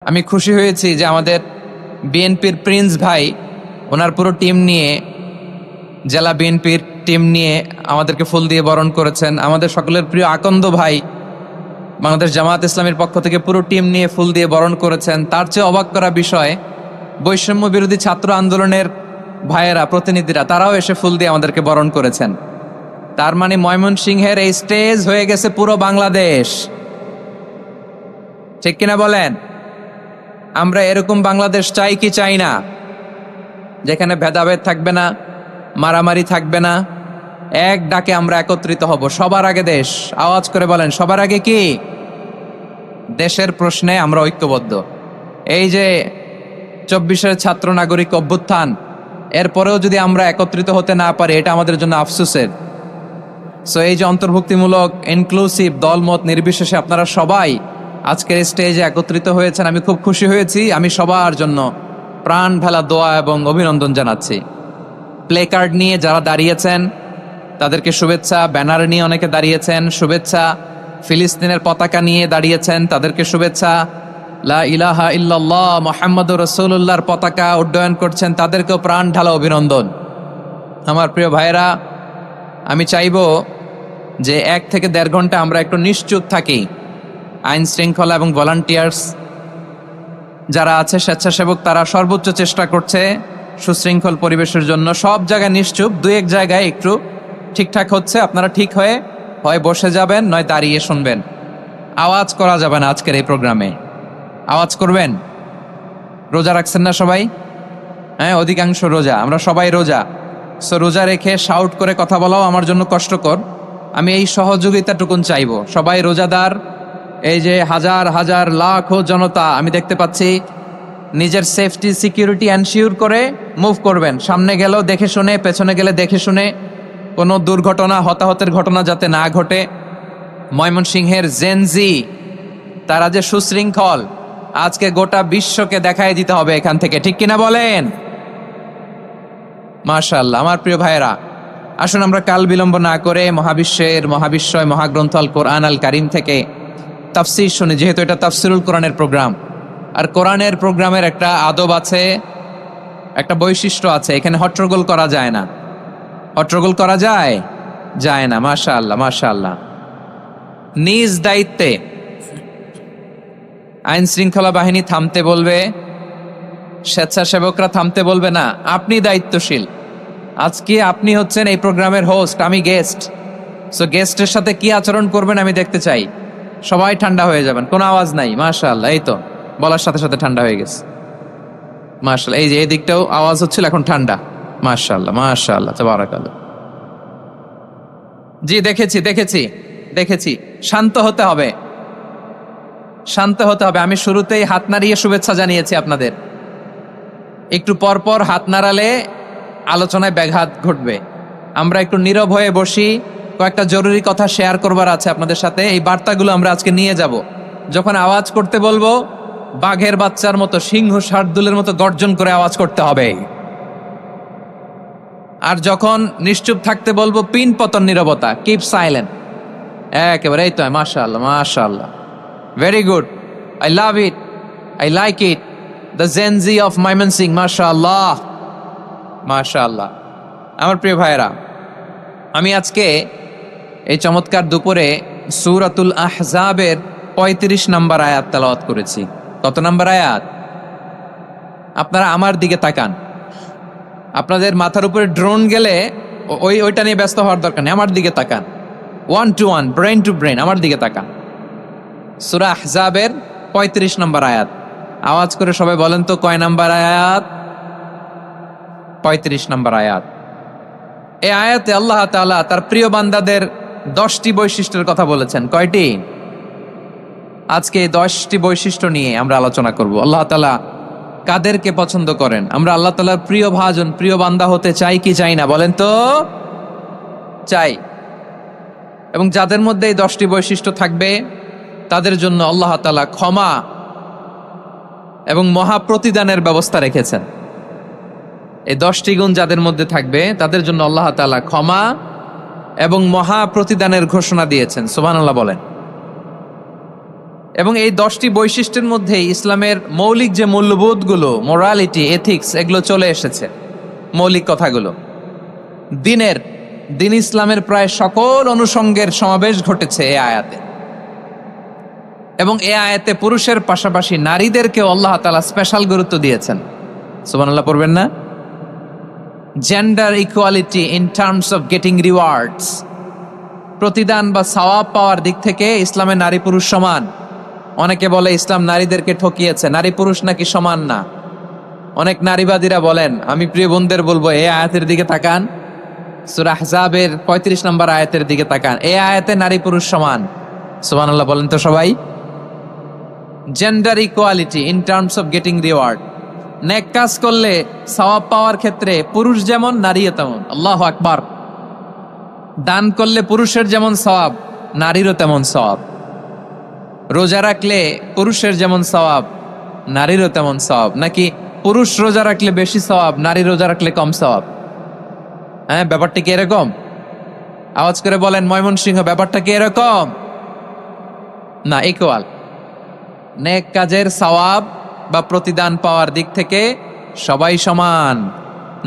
আমি খুশি হয়েছি যে আমাদের বিএনপির প্রিন্স ভাই ওনার পুরো টিম নিয়ে, জেলা বিএনপির টিম নিয়ে আমাদেরকে ফুল দিয়ে বরণ করেছেন। আমাদের সকলের প্রিয় আকন্দ ভাই বাংলাদেশ জামায়াত ইসলামীর পক্ষ থেকে পুরো টিম নিয়ে ফুল দিয়ে বরণ করেছেন। তার চেয়ে অবাক করা বিষয়, বৈষম্য বিরোধী ছাত্র আন্দোলনের ভাইয়েরা, প্রতিনিধিরা, তারাও এসে ফুল দিয়ে আমাদেরকে বরণ করেছেন। তার মানে ময়মনসিংহের এই স্টেজ হয়ে গেছে পুরো বাংলাদেশ। ঠিক কিনা বলেন? আমরা এরকম বাংলাদেশ চাই কি চাই না, যেখানে ভেদাভেদ থাকবে না, মারামারি থাকবে না, এক ডাকে আমরা একত্রিত হব। সবার আগে দেশ, আওয়াজ করে বলেন সবার আগে কি? দেশের প্রশ্নে আমরা ঐক্যবদ্ধ। এই যে 24-এর ছাত্র নাগরিক অভ্যুত্থান, এরপরেও যদি আমরা একত্রিত হতে না পারি, এটা আমাদের জন্য আফসোসের। সো এই যে অন্তর্ভুক্তিমূলক ইনক্লুসিভ দলমত নির্বিশেষে আপনারা সবাই আজকের স্টেজে একত্রিত হয়েছেন, আমি খুব খুশি হয়েছি। আমি সবার জন্য প্রাণ ঢালা দোয়া এবং অভিনন্দন জানাচ্ছি। প্লে কার্ড নিয়ে যারা দাঁড়িয়েছেন তাদেরকে শুভেচ্ছা, ব্যানার নিয়ে অনেকে দাঁড়িয়েছেন শুভেচ্ছা, ফিলিস্তিনের পতাকা নিয়ে দাঁড়িয়েছেন তাদেরকে শুভেচ্ছা, লা ইলাহা ইল্লাল্লাহ মুহাম্মাদুর রাসূলুল্লাহর পতাকা উড্ডয়ন করছেন তাদেরকেও প্রাণ ঢালা অভিনন্দন। আমার প্রিয় ভাইরা, আমি চাইবো যে 1 থেকে 1.5 ঘন্টা আমরা একটু নিশ্চুপ থাকি। আইন শৃঙ্খলা এবং ভলান্টিয়ার্স যারা আছে, স্বেচ্ছাসেবক, তারা সর্বোচ্চ চেষ্টা করছে সুশৃঙ্খল পরিবেশের জন্য। সব জায়গায় নিশ্চুপ, 2-1 জায়গায় একটু ঠিকঠাক হচ্ছে। আপনারা ঠিক হয়ে হয় বসে যাবেন, নয় দাঁড়িয়ে শুনবেন। আওয়াজ করা যাবে না আজকের এই প্রোগ্রামে। আওয়াজ করবেন? রোজা রাখছেন না সবাই? হ্যাঁ, অধিকাংশ রোজা, আমরা সবাই রোজা। সো রোজা রেখে শাউট করে কথা বলাও আমার জন্য কষ্টকর। আমি এই সহযোগিতাটুকুন চাইবো। সবাই রোজাদার, এই যে হাজার হাজার লাখো জনতা আমি দেখতে পাচ্ছি, নিজের সেফটি সিকিউরিটি এনশিওর করে মুভ করবেন। সামনে গেলেও দেখে শুনে, পেছনে গেলে দেখে শুনে, কোনো দুর্ঘটনা, হতাহতের ঘটনা যাতে না ঘটে। ময়মনসিংহের জেনজি তারা যে সুশৃঙ্খল, আজকে গোটা বিশ্বকে দেখাই দিতে হবে এখান থেকে। ঠিক কিনা বলেন? মাশাআল্লাহ। আমার প্রিয় ভাইয়েরা, আসুন আমরা কাল বিলম্ব না করে মহাবিশ্বয় মহাগ্রন্থ আল কোরআন আল কারিম থেকে তাফসীর শুনি। যেহেতু এটা তাফসীরুল কোরআনের প্রোগ্রাম, আর কোরআনের প্রোগ্রামের একটা আদব আছে, একটা বৈশিষ্ট্য আছে। এখানে হট্টগোল করা যায় না। হট্টগোল করা যায় না। মাশাআল্লাহ মাশাআল্লাহ। নিজ দায়িত্বে আইন শৃঙ্খলা বাহিনী থামতে বলবে, স্বেচ্ছাসেবকরা থামতে বলবে না। আপনি দায়িত্বশীল। আজকে আপনি হচ্ছেন এই প্রোগ্রামের হোস্ট, আমি গেস্ট। সো গেস্টের সাথে কি আচরণ করবেন আমি দেখতে চাই। সবাই ঠান্ডা হয়ে যাবেন, কোনো আওয়াজ নাই। মাশাআল্লাহ, এই তো বলার সাথে সাথে ঠান্ডা হয়ে গেছে। মাশাআল্লাহ। এই যে এই দিকটাও আওয়াজ হচ্ছিল, এখন ঠান্ডা। মাশাআল্লাহ মাশাআল্লাহ, তাবারাকাল্লাহ। জি, দেখেছি। শান্ত হতে হবে, শান্ত হতে হবে। আমি শুরুতেই হাত নাড়িয়ে শুভেচ্ছা জানিয়েছি আপনাদের। একটু পরপর হাত নাড়ালে আলোচনায় ব্যাঘাত ঘটবে। আমরা একটু নীরব হয়ে বসি, কয়েকটা জরুরি কথা শেয়ার করবার আছে আপনাদের সাথে। এই বার্তাগুলো আমরা আজকে নিয়ে যাব। যখন আওয়াজ করতে বলবো, বাঘের বাচ্চার মতো, সিংহ শার্দুলের মতো গর্জন করে আওয়াজ করতে হবে। আর যখন নিশ্চুপ থাকতে বলবো, পিন পতন নীরবতা, কিপ সাইলেন্ট। একেবারে এই তো। মাশাআল্লাহ মাশাআল্লাহ, very good, I love it, I like it, the Gen Z of Mymensingh. মাশাআল্লাহ মাশাআল্লাহ। আমার প্রিয় ভাইয়েরা, আমি আজকে এই চমৎকার দুপুরে সূরাতুল আহজাবের 35 নম্বর আয়াত তেলাওয়াত করেছি। কত নম্বর আয়াত? আপনারা আমার দিকে তাকান। আপনাদের মাথার উপরে ড্রোন গেলে ওইটা নিয়ে ব্যস্ত হওয়ার দরকার নেই। আমার দিকে তাকান, 1 to 1, ব্রেন টু ব্রেন, আমার দিকে তাকান। সূরা আহজাবের 35 নম্বর আয়াত। আওয়াজ করে সবাই বলেন তো, কয় নম্বর আয়াত? 35 নম্বর আয়াত। এই আয়াতে আল্লাহ তাআলা তার প্রিয় বান্দাদের 10টি বৈশিষ্ট্যের কথা বলেছেন। কয়টি? আজকে এই 10টি বৈশিষ্ট্য নিয়ে আমরা আলোচনা করব। আল্লাহ তাআলা কাদেরকে পছন্দ করেন? আমরা আল্লাহ তাআলার প্রিয় ভাজন, প্রিয় বান্দা হতে চাই কি চাই না? বলেন তো। চাই। এবং যাদের মধ্যে এই 10টি বৈশিষ্ট্য থাকবে তাদের জন্য আল্লাহ তাআলা ক্ষমা এবং মহা প্রতিদানের ব্যবস্থা রেখেছেন। এই 10টি গুণ যাদের মধ্যে থাকবে তাদের জন্য আল্লাহ তাআলা ক্ষমা এবং মহা প্রতিদানের ঘোষণা দিয়েছেন। সুবহানাল্লাহ বলেন। এবং এই 10টি বৈশিষ্ট্যের মধ্যে ইসলামের মৌলিক যে মূল্যবোধগুলো, মোরালিটি, এথিক্স, এগুলো চলে এসেছে। মৌলিক কথাগুলো দিন ইসলামের প্রায় সকল অনুষঙ্গের সমাবেশ ঘটেছে এই আয়াতে। এবং এই আয়াতে পুরুষের পাশাপাশি নারীদেরকেও আল্লাহ তাআলা স্পেশাল গুরুত্ব দিয়েছেন। সুবহানাল্লাহ পড়বেন না? Gender equality in terms of getting rewards, প্রতিদান বা সওয়াব পাওয়ার দিক থেকে ইসলামে নারী পুরুষ সমান। অনেকে বলে ইসলাম নারীদেরকে ঠকিয়েছে, নারী পুরুষ নাকি সমান না। অনেক নারীবাদীরা বলেন, আমি প্রিয় বোনদের বলবো এই আয়াতের দিকে তাকান, সূরা আহজাবের 35 নম্বর আয়াতের দিকে তাকান। এই আয়াতে নারী পুরুষ সমান। সুবহানাল্লাহ বলেন তো সবাই। Gender equality in terms of getting reward, নেক কাজ করলে সওয়াব পাওয়ার ক্ষেত্রে পুরুষ যেমন নারীও তেমন। আল্লাহু আকবার। দান করলে পুরুষের যেমন সওয়াব, নারীরও তেমন সওয়াব। রোজা রাখলে পুরুষের যেমন সওয়াব, নারীরও তেমন সওয়াব। নাকি পুরুষ রোজা রাখলে বেশি সওয়াব, নারী রোজা রাখলে কম সওয়াব? হ্যাঁ, ব্যাপারটা কি এরকম? আওয়াজ করে বলেন ময়মনসিংহ, ব্যাপারটা কি এরকম? না, ইকুয়াল। নেক কাজের সওয়াব বা প্রতিদান পাওয়ার দিক থেকে সবাই সমান,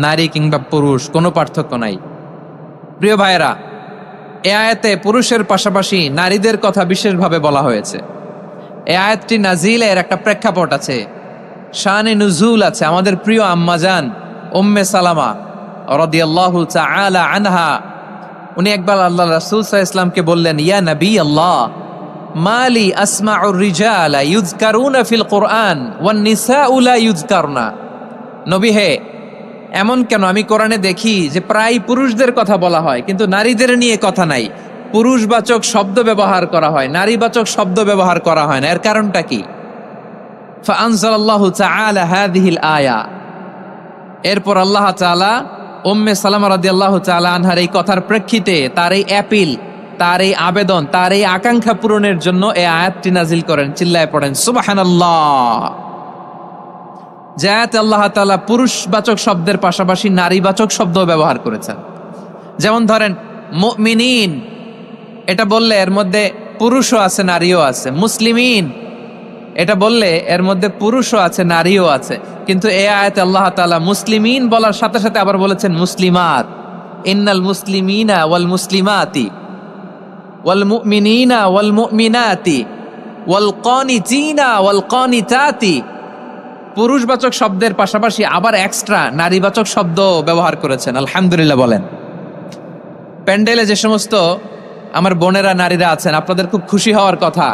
নারী কিংবা পুরুষ, কোনো পার্থক্য নাই। প্রিয় ভাইয়েরা, এ আয়াতে পুরুষের পাশাপাশি নারীদের কথা বিশেষভাবে বলা হয়েছে। এই আয়াতটি নাজিলের একটা প্রেক্ষাপট আছে, শানে নুজুল আছে। আমাদের প্রিয় আম্মাজান উম্মে সালামা রাদিয়াল্লাহু তাআলা আনহা, উনি একবার আল্লাহ রাসূল সাল্লাল্লাহু আলাইহি ওয়াসাল্লামকে বললেন, ইয়া নবী আল্লাহ, মালি আসমাউর রিজালা ইউযকারুনা ফিল কুরআন ওয়ান নিসাউ লা ইউযকারনা। নবী হে, এমন কেন আমি কোরআনে দেখি যে প্রায় পুরুষদের কথা বলা হয় কিন্তু নারীদের নিয়ে কথা নাই। পুরুষবাচক শব্দ ব্যবহার করা হয়, নারীবাচক শব্দ ব্যবহার করা হয় না, এর কারণটা কি? ফাআনজালাল্লাহু তাআলা হাযিহিল আয়া, এরপর আল্লাহ তাআলা উম্মে সালামা রাদিয়াল্লাহু তাআলা আনহার এই কথার প্রেক্ষিতে, তার এই অ্যাপিল, তার এই আবেদন, তার এই আকাঙ্ক্ষা পূরণের জন্য এই আয়াতটি নাজিল করেন। চিল্লায় পড়েন সুবহানাল্লাহ। যে আয়াতে আল্লাহ তাআলা পুরুষবাচক শব্দের পাশাপাশি নারীবাচক শব্দ ব্যবহার করেছেন। যেমন ধরেন মুমিনিন, এটা বললে এর মধ্যে পুরুষও আছে নারীও আছে। মুসলিমিন, এটা বললে এর মধ্যে পুরুষও আছে নারীও আছে। কিন্তু এই আয়াতে আল্লাহ তাআলা মুসলিমিন বলার সাথে সাথে আবার বলেছেন মুসলিমাত। ইন্নাল মুসলিমিনা ওয়াল মুসলিমাতি ওয়াল মুমিনিনা ওয়াল মুমিনাতি ওয়াল কানিতিনা ওয়াল কানিতাতি। পুরুষবাচক শব্দের পাশাপাশি আবার এক্সট্রা নারীবাচক শব্দ ব্যবহার করেছেন। আলহামদুলিল্লাহ বলেন। প্যান্ডেলে যে সমস্ত আমার বোনেরা নারীরা আছেন, আপনাদের খুব খুশি হওয়ার কথা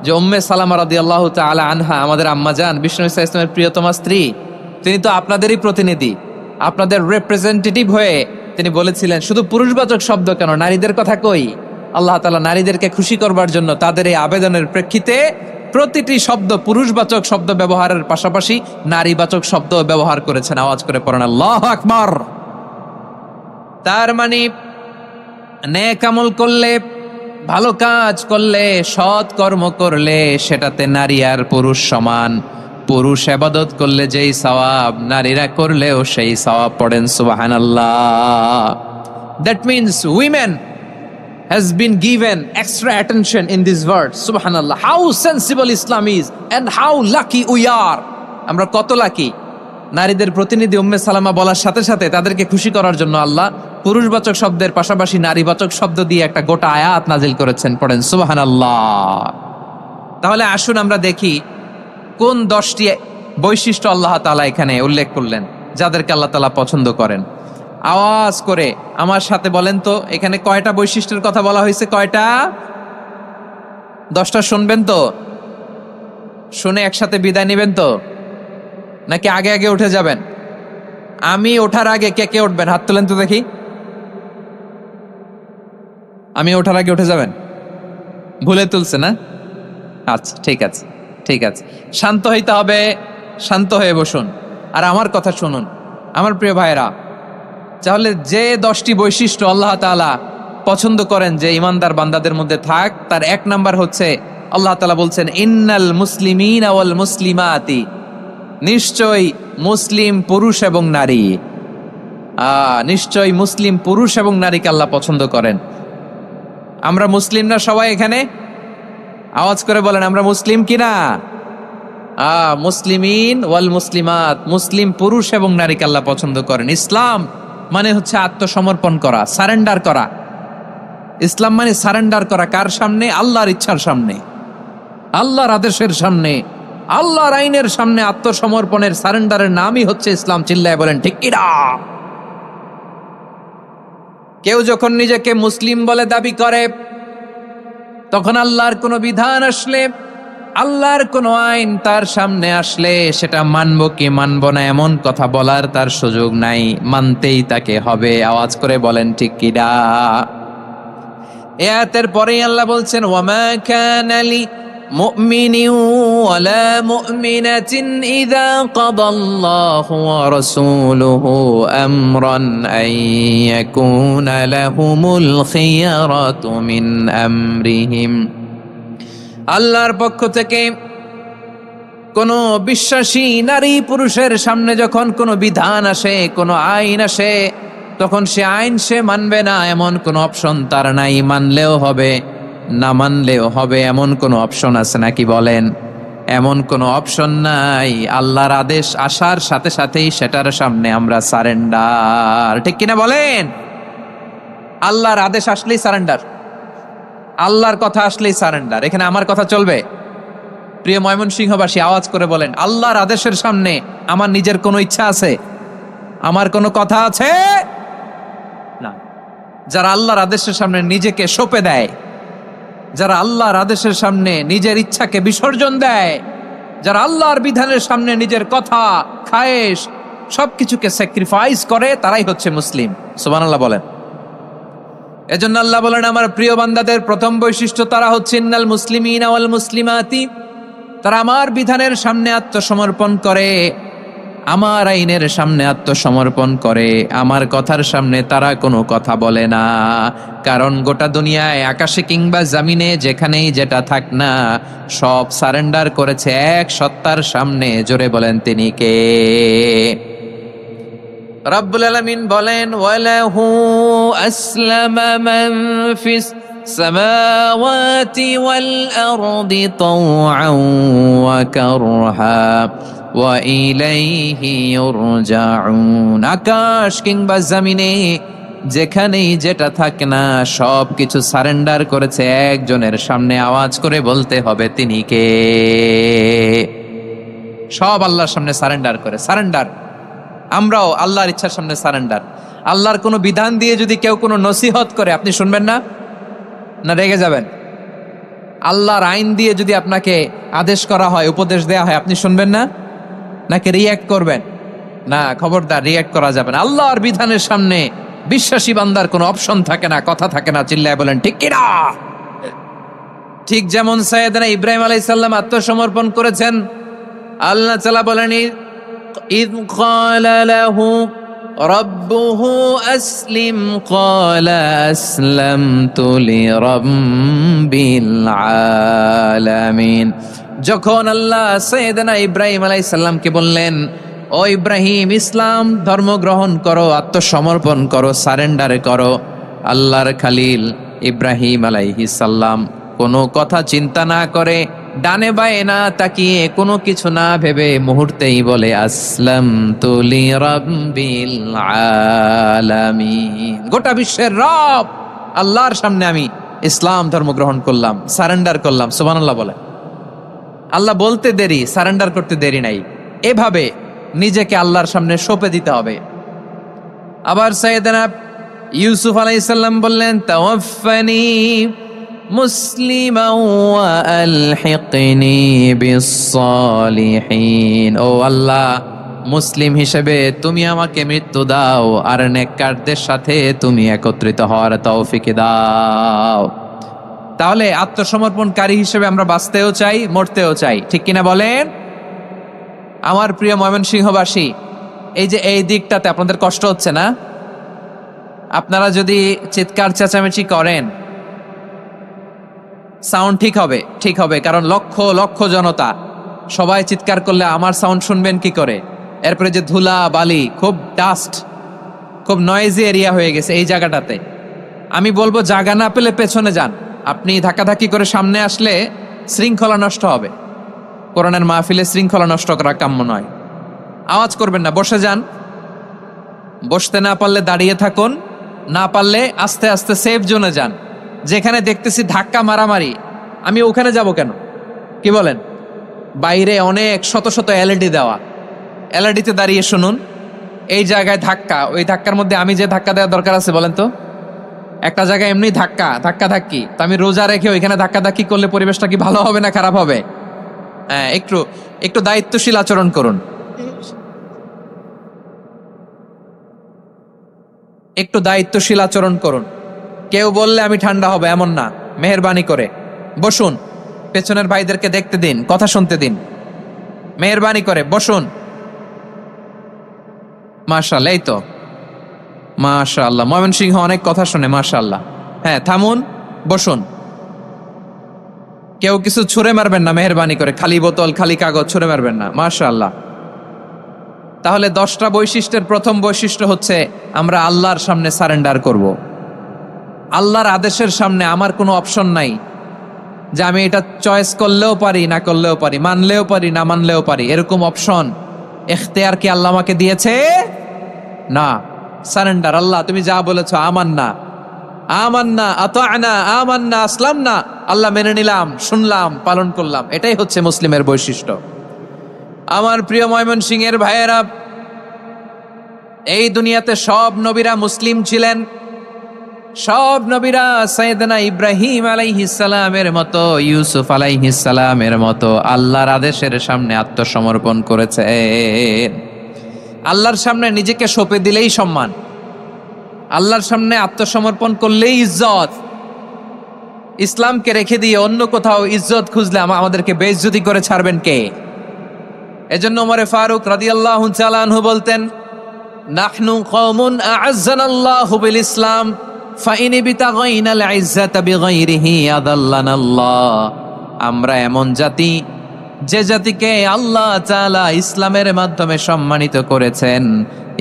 যে উম্মে সালামা রাদিয়াল্লাহু তাআলা আনহা, আমাদের আম্মাজান বিষ্ণু ইসা ইসলামের প্রিয়তমা স্ত্রী, তিনি তো আপনাদেরই প্রতিনিধি, আপনাদের রিপ্রেজেন্টেটিভ হয়ে তিনি বলেছিলেন শুধু পুরুষবাচক শব্দ কেন, নারীদের কথা কই। আল্লাহ তাআলা নারীদেরকে খুশি করবার জন্য তাদের এই আবেদনের প্রেক্ষিতে প্রতিটি শব্দ পুরুষবাচক শব্দ ব্যবহারের পাশাপাশি নারীবাচক শব্দ ব্যবহার করেছেন। আওয়াজ করে পড়েন আল্লাহু আকবার। তার মানে নেক আমল করলে, ভালো কাজ করলে, সৎ কর্ম করলে সেটাতে নারী আর পুরুষ সমান। পুরুষ ইবাদত করলে যেই সওয়াব, নারীরা করলেও সেই সওয়াব। পড়েন সুবহানাল্লাহ। That means women has been given extra attention in this verse. Subhanallah, how sensible Islam is and how lucky we are. আমরা কত লাকি। নারীদের প্রতিনিধি উম্মে সালামা বলার সাথে সাথে তাদেরকে খুশি করার জন্য আল্লাহ পুরুষবাচক শব্দের পাশাপাশি নারীবাচক শব্দ দিয়ে একটা গোটা আয়াত নাজিল করেছেন। পড়েন সুবহানাল্লাহ। তাহলে আসুন আমরা দেখি কোন 10টি বৈশিষ্ট্য আল্লাহ তাআলা এখানে উল্লেখ করলেন যাদেরকে আল্লাহ তাআলা পছন্দ করেন। আওয়াজ করে আমার সাথে বলেন তো, এখানে কয়টা বৈশিষ্ট্যের কথা বলা হয়েছে? কয়টা? 10টা শুনবেন তো? শুনে একসাথে বিদায় নেবেন তো, নাকি আগে আগে উঠে যাবেন? আমি ওঠার আগে কে কে উঠবেন? হাত তুলেন তো দেখি। আমি ওঠার আগে উঠে যাবেন? ভুলে তুলছে না? আচ্ছা, ঠিক আছে, ঠিক আছে। শান্ত হইতে হবে, শান্ত হয়ে বসুন আর আমার কথা শুনুন আমার প্রিয় ভাইরা। তাহলে যে 10টি বৈশিষ্ট্য আল্লাহ তাআলা পছন্দ করেন যে ইমানদার বান্দাদের মধ্যে থাক, তার 1 নাম্বার হচ্ছে আল্লাহ তাআলা বলছেন ইন্নাল মুসলিমিনা ওয়াল মুসলিমাতি, নিশ্চয়ই মুসলিম পুরুষ এবং নারী। নিশ্চয়ই মুসলিম পুরুষ এবং নারীকে আল্লাহ পছন্দ করেন। আমরা মুসলিম না সবাই এখানে? আওয়াজ করে বলেন আমরা মুসলিম কিনা? মুসলিমিন ওয়াল মুসলিমাত, মুসলিম পুরুষ এবং নারীকে আল্লাহ পছন্দ করেন। ইসলাম মানে হচ্ছে আত্মসমর্পণ করা, সারেন্ডার করা। ইসলাম মানে সারেন্ডার করা কার সামনে? আল্লাহর ইচ্ছার সামনে, আল্লাহর আদেশের সামনে, আল্লাহর আইনের সামনে আত্মসমর্পণের সারেন্ডারের নামই হচ্ছে ইসলাম। চিল্লায় বলেন ঠিক কিনা? কেউ যখন নিজেকে মুসলিম বলে দাবি করে, তখন আল্লাহর কোনো বিধান আসলে, আল্লাহর কোনো আইন তার সামনে আসলে সেটা মানবো কি মানবো না এমন কথা বলার তার সুযোগ নাই, মানতেই তাকে হবে। আওয়াজ করে বলেন ঠিক কিনা? এই আয়াতের পরেই আল্লাহ বলছেন ওয়ামা কানা লি মুমিনিন ওয়ালা মুমিনাতিন ইযা কাদাল্লাহু ওয়া রাসূলুহু আমরান আন ইয়াকুনা লাহুমুল খিয়ারাতু মিন আমরিহিম। আল্লাহর পক্ষ থেকে কোনো বিশ্বাসী নারী পুরুষের সামনে যখন কোনো বিধান আসে, কোনো আইন আসে, তখন সে আইন সে মানবে না এমন কোনো অপশন তার নাই। মানলেও হবে, না মানলেও হবে, এমন কোনো অপশন আছে নাকি বলেন? এমন কোনো অপশন নাই। আল্লাহর আদেশ আসার সাথে সাথেই সেটার সামনে আমরা সারেন্ডার। ঠিক কিনা বলেন? আল্লাহর আদেশ আসলেই সারেন্ডার, আল্লাহর কথা আসলেই সারেন্ডার। এখানে আমার কথা চলবে? প্রিয় ময়মনসিংহবাসী আওয়াজ করে বলেন, আল্লাহর আদেশের সামনে আমার নিজের কোনো ইচ্ছা আছে? আমার কোনো কথা আছে? না। যারা আল্লাহর আদেশের সামনে নিজেকে সঁপে দেয়, যারা আল্লাহর আদেশের সামনে নিজের ইচ্ছাকে বিসর্জন দেয়, যারা আল্লাহর বিধানের সামনে নিজের কথা, খায়েশ সবকিছুকে স্যাক্রিফাইস করে, তারাই হচ্ছে মুসলিম। সুবহানাল্লাহ বলেন। এজন্য আল্লাহ বলেন আমার প্রিয় বান্দাদের প্রথম বৈশিষ্ট্য তারা হচ্ছে ইন্নাল মুসলিমিনা ওয়াল মুসলিমাতি, তারা আমার বিধানের সামনে আত্মসমর্পণ করে, আমার আইনের সামনে আত্মসমর্পণ করে, আমার কথার সামনে তারা কোনো কথা বলে না। কারণ গোটা দুনিয়ায় আকাশে কিংবা জামিনে যেখানেই যেটা থাক না, সব সারেন্ডার করেছে এক সত্তার সামনে। জোরে বলেন তিনি কে? রব্বুল আলামিন বলেন ওয়ালাহু আসলামা মান ফিস সামাওয়াতি ওয়াল আরদি তাওআন ওয়া কারহা ওয়া ইলাইহি ইউরজাউন। আকাশ কিংবা জমিনে যেখানেই যেটা থাকে না, সব কিছু সারেন্ডার করেছে একজনের সামনে। আওয়াজ করে বলতে হবে তিনি কে? সব আল্লাহর সামনে সারেন্ডার করে। সারেন্ডার। আমরাও আল্লাহর ইচ্ছার সামনে সারেন্ডার। আল্লাহর কোনো বিধান দিয়ে যদি কেউ কোনো নসিহত করে, আপনি শুনবেন না? না রেগে যাবেন? আল্লাহর আইন দিয়ে যদি আপনাকে আদেশ করা হয়, উপদেশ দেয়া হয়, আপনি শুনবেন না? নাকি রিয়্যাক্ট করবেন? না, খবরদার, রিয়্যাক্ট করা যাবে না। আল্লাহর বিধানের সামনে বিশ্বাসী বান্দার কোনো অপশন থাকে না, কথা থাকে না। চিল্লায় বলেন ঠিক কিনা? ঠিক যেমন সাইয়েদনা ইব্রাহিম আলাইহিস সালাম আত্মসমর্পণ করেছেন। আল্লাহ তাআলা বলেন إذ قال له ربه أسلم قال أسلمت لرب العالمين। যখন আল্লাহ সাইয়েদনা ইব্রাহিম আলাইহিস সালামকে বললেন, ও ইব্রাহিম, ইসলাম ধর্ম গ্রহণ করো, আত্মসমর্পণ করো, সারেন্ডার করো, আল্লাহর খালিল ইব্রাহিম আলাইহিস সালাম কোনো কথা চিন্তা না করে, ডানে বায়ে না তাকিয়ে, কোনো কিছু না ভেবে মুহূর্তেই বলে আসলামতু লিরাব্বিল আলামিন। গোটা বিশ্বের রব আল্লাহর সামনে আমি ইসলাম ধর্ম গ্রহণ করলাম, সারেন্ডার করলাম। সুবহানাল্লাহ বলে। আল্লাহ বলতে দেরি, সারেন্ডার করতে দেরি নাই। এভাবে নিজেকে আল্লাহর সামনে সঁপে দিতে হবে। আবার সাইয়েদনা ইউসুফ আলাইহিস সালাম বললেন তাওয়াফফানি মুসলিমান ওয়া আলহিকনি বিস-সালিহিন। ও আল্লাহ, মুসলিম হিসেবে তুমি আমাকে মৃত্যু দাও, আর নেককারদের সাথে তুমি একত্রিত হওয়ার তৌফিক দাও। তাহলে আত্মসমর্পণকারী হিসেবে আমরা বাঁচতেও চাই, মরতেও চাই। ঠিক কিনা বলেন? আমার প্রিয় ময়মনসিংহবাসী, এই যে এই দিকটাতে আপনাদের কষ্ট হচ্ছে না? আপনারা যদি চিৎকার চেঁচামেচি করেন, সাউন্ড ঠিক হবে, ঠিক হবে, কারণ লক্ষ লক্ষ জনতা, সবাই চিৎকার করলে আমার সাউন্ড শুনবেন কি করে? এরপরে যে ধুলা বালি, খুব ডাস্ট, খুব নয়েজি এরিয়া হয়ে গেছে এই জায়গাটাতে। আমি বলবো জায়গা না পেলে পেছনে যান। আপনি ধাক্কাধাক্কি করে সামনে আসলে শৃঙ্খলা নষ্ট হবে। কোরআনের মাহফিলে শৃঙ্খলা নষ্ট করা কাম্য নয়। আওয়াজ করবেন না, বসে যান। বসতে না পারলে দাঁড়িয়ে থাকুন, না পারলে আস্তে আস্তে সেফ জোনে যান। যেখানে দেখতেছি ধাক্কা মারামারি, আমি ওখানে যাব কেন? কি বলেন? বাইরে অনেক শত শত এলইডি দেওয়া, এলইডিতে দাঁড়িয়ে শুনুন। এই জায়গায় ধাক্কা, ওই ধাক্কার মধ্যে আমি যে ধাক্কা দেওয়ার দরকার আছে বলেন তো? একটা জায়গায় এমনি ধাক্কা ধাক্কি, তো আমি রোজা রেখে ওইখানে ধাক্কা ধাক্কি করলে পরিবেশটা কি ভালো হবে না খারাপ হবে? হ্যাঁ, একটু একটু দায়িত্বশীল আচরণ করুন, একটু দায়িত্বশীল আচরণ করুন। কেউ বললে আমি ঠান্ডা হবে এমন না, মেহেরবানি করে বসুন। পেছনের ভাইদেরকে দেখতে দিন, কথা শুনতে দিন, মেহেরবানি করে বসুন। মাশাআল্লাহ, এই তো মাশাআল্লাহ, ময়মনসিংহ অনেক কথা শুনে, মাশাআল্লাহ। হ্যাঁ, থামুন, বসুন। কেউ কিছু ছুঁড়ে মারবেন না, মেহেরবানি করে। খালি বোতল, খালি কাগজ ছুঁড়ে মারবেন না, মাশাআল্লাহ। তাহলে 10টা বৈশিষ্ট্যের প্রথম বৈশিষ্ট্য হচ্ছে আমরা আল্লাহর সামনে সারেন্ডার করব। আল্লাহর আদেশের সামনে আমার কোনো অপশন নাই যে আমি এটা চয়েস করলেও পারি, না করলেও পারি, মানলেও পারি, না মানলেও পারি, এরকম অপশন এখতিয়ার কি আল্লাহ আমাকে দিয়েছে? না। সারেন্ডার। আল্লাহ তুমি যা বলেছো, আমান্না আমান্না আতা'না আমান্না আসলামনা, আল্লাহ মেনে নিলাম, শুনলাম, পালন করলাম। এটাই হচ্ছে মুসলিমের বৈশিষ্ট্য। আমার প্রিয় ময়মনসিংহের ভাইয়েরা, এই দুনিয়াতে সব নবীরা মুসলিম ছিলেন। সব নবীরা সাইয়েদনা ইব্রাহিম আলাইহিস সালামের মতো, ইউসুফ আলাইহিস সালামের মতো আল্লাহর আদেশের সামনে আত্মসমর্পণ করেছে। আল্লাহর সামনে নিজেকে সঁপে দিলেই সম্মান, আল্লাহর সামনে আত্মসমর্পণ করলেই ইজ্জত। ইসলামকে রেখে দিয়ে অন্য কোথাও ইজ্জত খুঁজলে আমাদেরকে বেইজ্জতি করে ছাড়বেন কে? এজন্য ওমরে ফারুক রাদিয়াল্লাহু তাআলা আনহু বলতেন, নাহনু কওমুন আ'আজ্জানাল্লাহু বিল ইসলাম ফাইন বিতাগাইনাল ইজ্জাতা বিগাইরিহি আদাল্লানাল্লাহ। আমরা এমন জাতি, যে জাতিকে আল্লাহ তাআলা ইসলামের মাধ্যমে সম্মানিত করেছেন।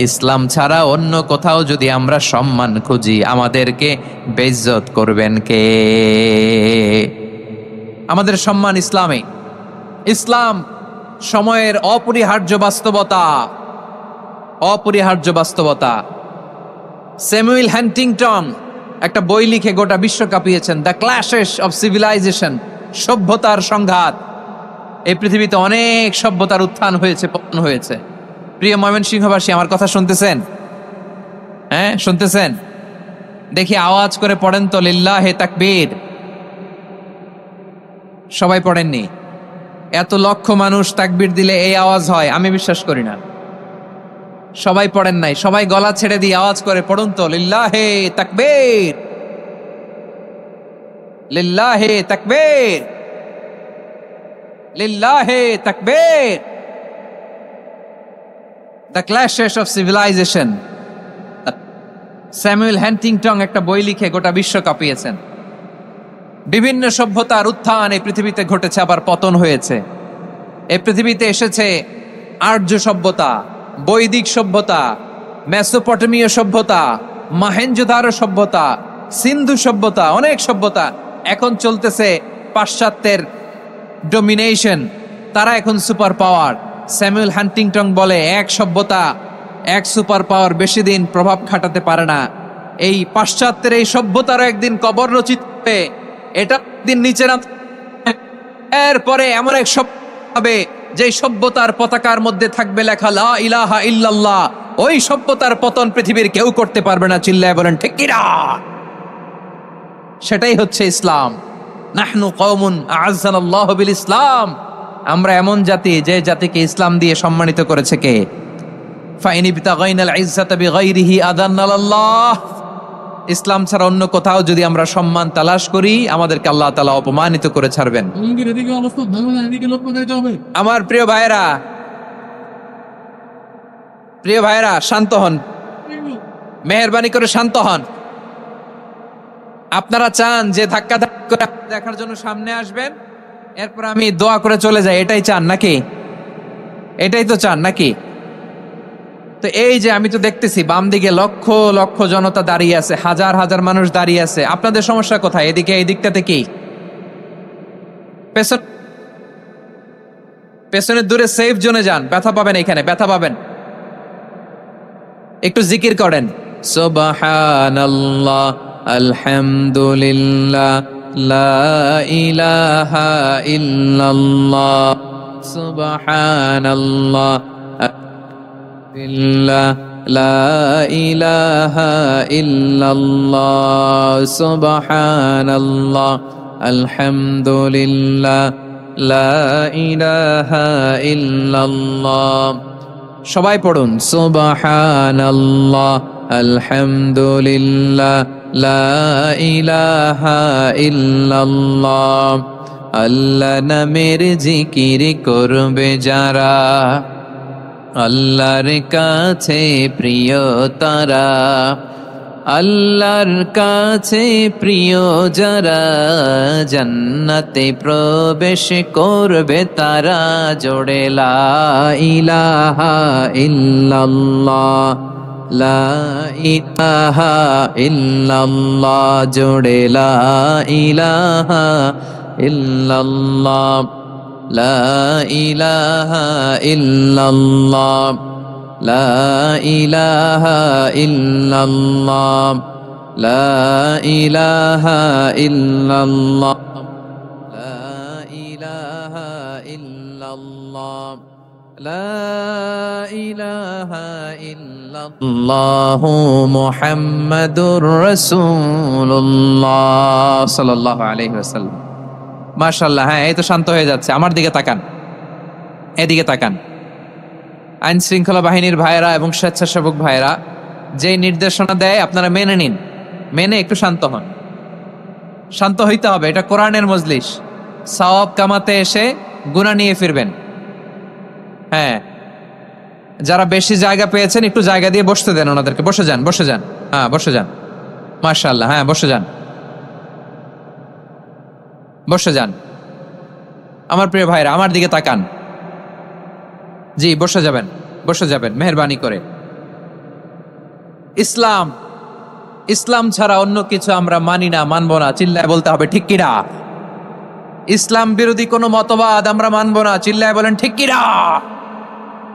ইসলাম ছাড়া অন্য কোথাও যদি আমরা সম্মান খুঁজি, আমাদেরকে বেইজ্জত করবেন কে? আমাদের সম্মান ইসলামে। ইসলাম সময়ের অপরিহার্য বাস্তবতা, অপরিহার্য বাস্তবতা। স্যামুয়েল হ্যান্টিংটন একটা বই লিখে গোটা বিশ্ব কাঁপিয়েছেন, দ্য ক্ল্যাশেস অফ সিভিলাইজেশন, সভ্যতার সংঘাত। এই পৃথিবীতে অনেক সভ্যতার উত্থান হয়েছে, পতন হয়েছে। প্রিয় ময়মনসিংহবাসী, আমার কথা শুনতেছেন? হ্যাঁ, শুনতেছেন? দেখি আওয়াজ করে পড়েন তো, লিল্লাহে তাকবীর। সবাই পড়েননি? এত লক্ষ মানুষ তাকবীর দিলে এই আওয়াজ হয়? আমি বিশ্বাস করি না। সবাই পড়েন নাই, সবাই গলা ছেড়ে দিয়ে আওয়াজ করে পড়ুন তো, লিল্লাহে তাকবীর, লিল্লাহে তাকবীর, লিল্লাহে তাকবীর। The clashes of civilisation. Samuel Huntington একটা বই লিখে গোটা বিশ্ব কাঁপিয়েছেন। বিভিন্ন সভ্যতার উত্থান এই পৃথিবীতে ঘটেছে, আবার পতন হয়েছে। এই পৃথিবীতে এসেছে আর্য সভ্যতা, বৈদিক সভ্যতা, মেসোপটেমীয় সভ্যতা, মহেঞ্জোদারো সভ্যতা, সিন্ধু সভ্যতা, অনেক সভ্যতা। এখন চলতেছে পাশ্চাত্যের ডমিনেশন, তারা এখন সুপার পাওয়ার। স্যামুয়েল হ্যান্টিংটন বলে, এক সভ্যতা, এক সুপার পাওয়ার বেশি দিন প্রভাব খাটাতে পারে না। এই পাশ্চাত্যের এই সভ্যতারও একদিন কবর রচিত হবে, এটা দিন নিচে না। এরপরে এমন এক সভ্যতা হবে যে সভ্যতার পতাকার মধ্যে থাকবে লেখা লা ইলাহা ইল্লাল্লাহ। ওই সভ্যতার পতন পৃথিবীর কেউ করতে পারবে না। চিল্লায় বলেন ঠিক কিনা? সেটাই হচ্ছে ইসলাম। নাহনু কওমুন আ'আজ্জানাল্লাহু বিল ইসলাম। আমরা এমন জাতি, যে জাতিকে ইসলাম দিয়ে সম্মানিত করেছে কে? ফাইন বিতাগাইনাল ইজ্জাতা বিগাইরিহি আদান্নাল্লাহ। ইসলাম ছাড়া অন্য কোথাও যদি আমরা সম্মান তালাশ করি, আমাদেরকে আল্লাহ তাআলা অপমানিত করে ছাড়বেন। আমার প্রিয় ভাইয়েরা, প্রিয় ভাইয়েরা, শান্ত হন, মেহেরবানি করে শান্ত হন। আপনারা চান যে ধাক্কা ধাক্কা দেখার জন্য সামনে আসবেন, এরপর আমি দোয়া করে চলে যাই, এটাই চান নাকি? এটাই তো চান নাকি? তো এই যে আমি তো দেখতেছি বাম দিকে লক্ষ লক্ষ জনতা দাঁড়িয়ে আছে, হাজার হাজার মানুষ দাঁড়িয়ে আছে। আপনাদের সমস্যা কোথায়? এদিকে, এই দিকটাতে কি? পেছন পেছনের দূরে সেফ জোনে যান, ব্যথা পাবেন, এখানে ব্যথা পাবেন। একটু জিকির করেন, সুবহানাল্লাহ, আলহামদুলিল্লাহ, লা ইলাহা ইল্লাল্লাহ, সুবহানাল্লাহ, আলহামদুলিল্লাহ, লা ইলাহা ইল্লাল্লাহ, সুবহানাল্লাহ, আলহামদুলিল্লাহ, লা ইলাহা ইল্লাল্লাহ। সবাই পড়ুন, সুবহানাল্লাহ, আলহামদুলিল্লাহ, লা ইলাহা ইল্লাল্লাহ। আল্লাহ নামের জিকির করবে যারা, আল্লাহর কাছে প্রিয় তারা, আল্লাহর কাছে প্রিয় যারা, জান্নাতে প্রবেশ করবে তারা। জোড়ে লা ইলাহা ইল্লাল্লাহ, লা ইলাহা ইল্লাল্লাহ, জোড়ে লা ইলাহা ইল্লাল্লাহ, লা ইলাহা ইল্লাল্লাহ, লা ইলাহা ইল্লাল্লাহ, লা ইলাহা ইল্লাল্লাহ, লা ইলাহা ইল্লাল্লাহ, লা ইলাহা ইল্লাল্লাহ, মুহাম্মাদুর রাসূলুল্লাহ সাল্লাল্লাহু আলাইহি ওয়াসাল্লাম। মাশাআল্লাহ। হ্যাঁ, এই তো শান্ত হয়ে যাচ্ছে। আমার দিকে তাকান, এদিকে তাকান। আইন শৃঙ্খলা বাহিনীর ভাইয়েরা এবং স্বেচ্ছাসেবক ভাইয়েরা যে নির্দেশনা দেয় আপনারা মেনে নিন, মেনে একটু শান্ত হন। শান্ত হইতে হবে, এটা কোরআনের মজলিস। সওয়াব কামাতে এসে গুনাহ নিয়ে ফিরবেন। হ্যাঁ, যারা বেশি জায়গা পেয়েছেন একটু জায়গা দিয়ে বসতে দেন ওনাদেরকে। বসে যান, বসে যান। হ্যাঁ, বসে যান। মাশাআল্লাহ। হ্যাঁ, বসে যান, বসে যান। আমার প্রিয় ভাইরা, আমার দিকে তাকান। জি, বসে যাবেন, বসে যাবেন মেহেরবানি করে। ইসলাম, ইসলাম ছাড়া অন্য কিছু আমরা মানি না, মানবো না। চিল্লায় বলতে হবে ঠিক কিনা। ইসলাম বিরোধী কোনো মতবাদ আমরা মানবো না। চিল্লায় বলেন ঠিক কিনা।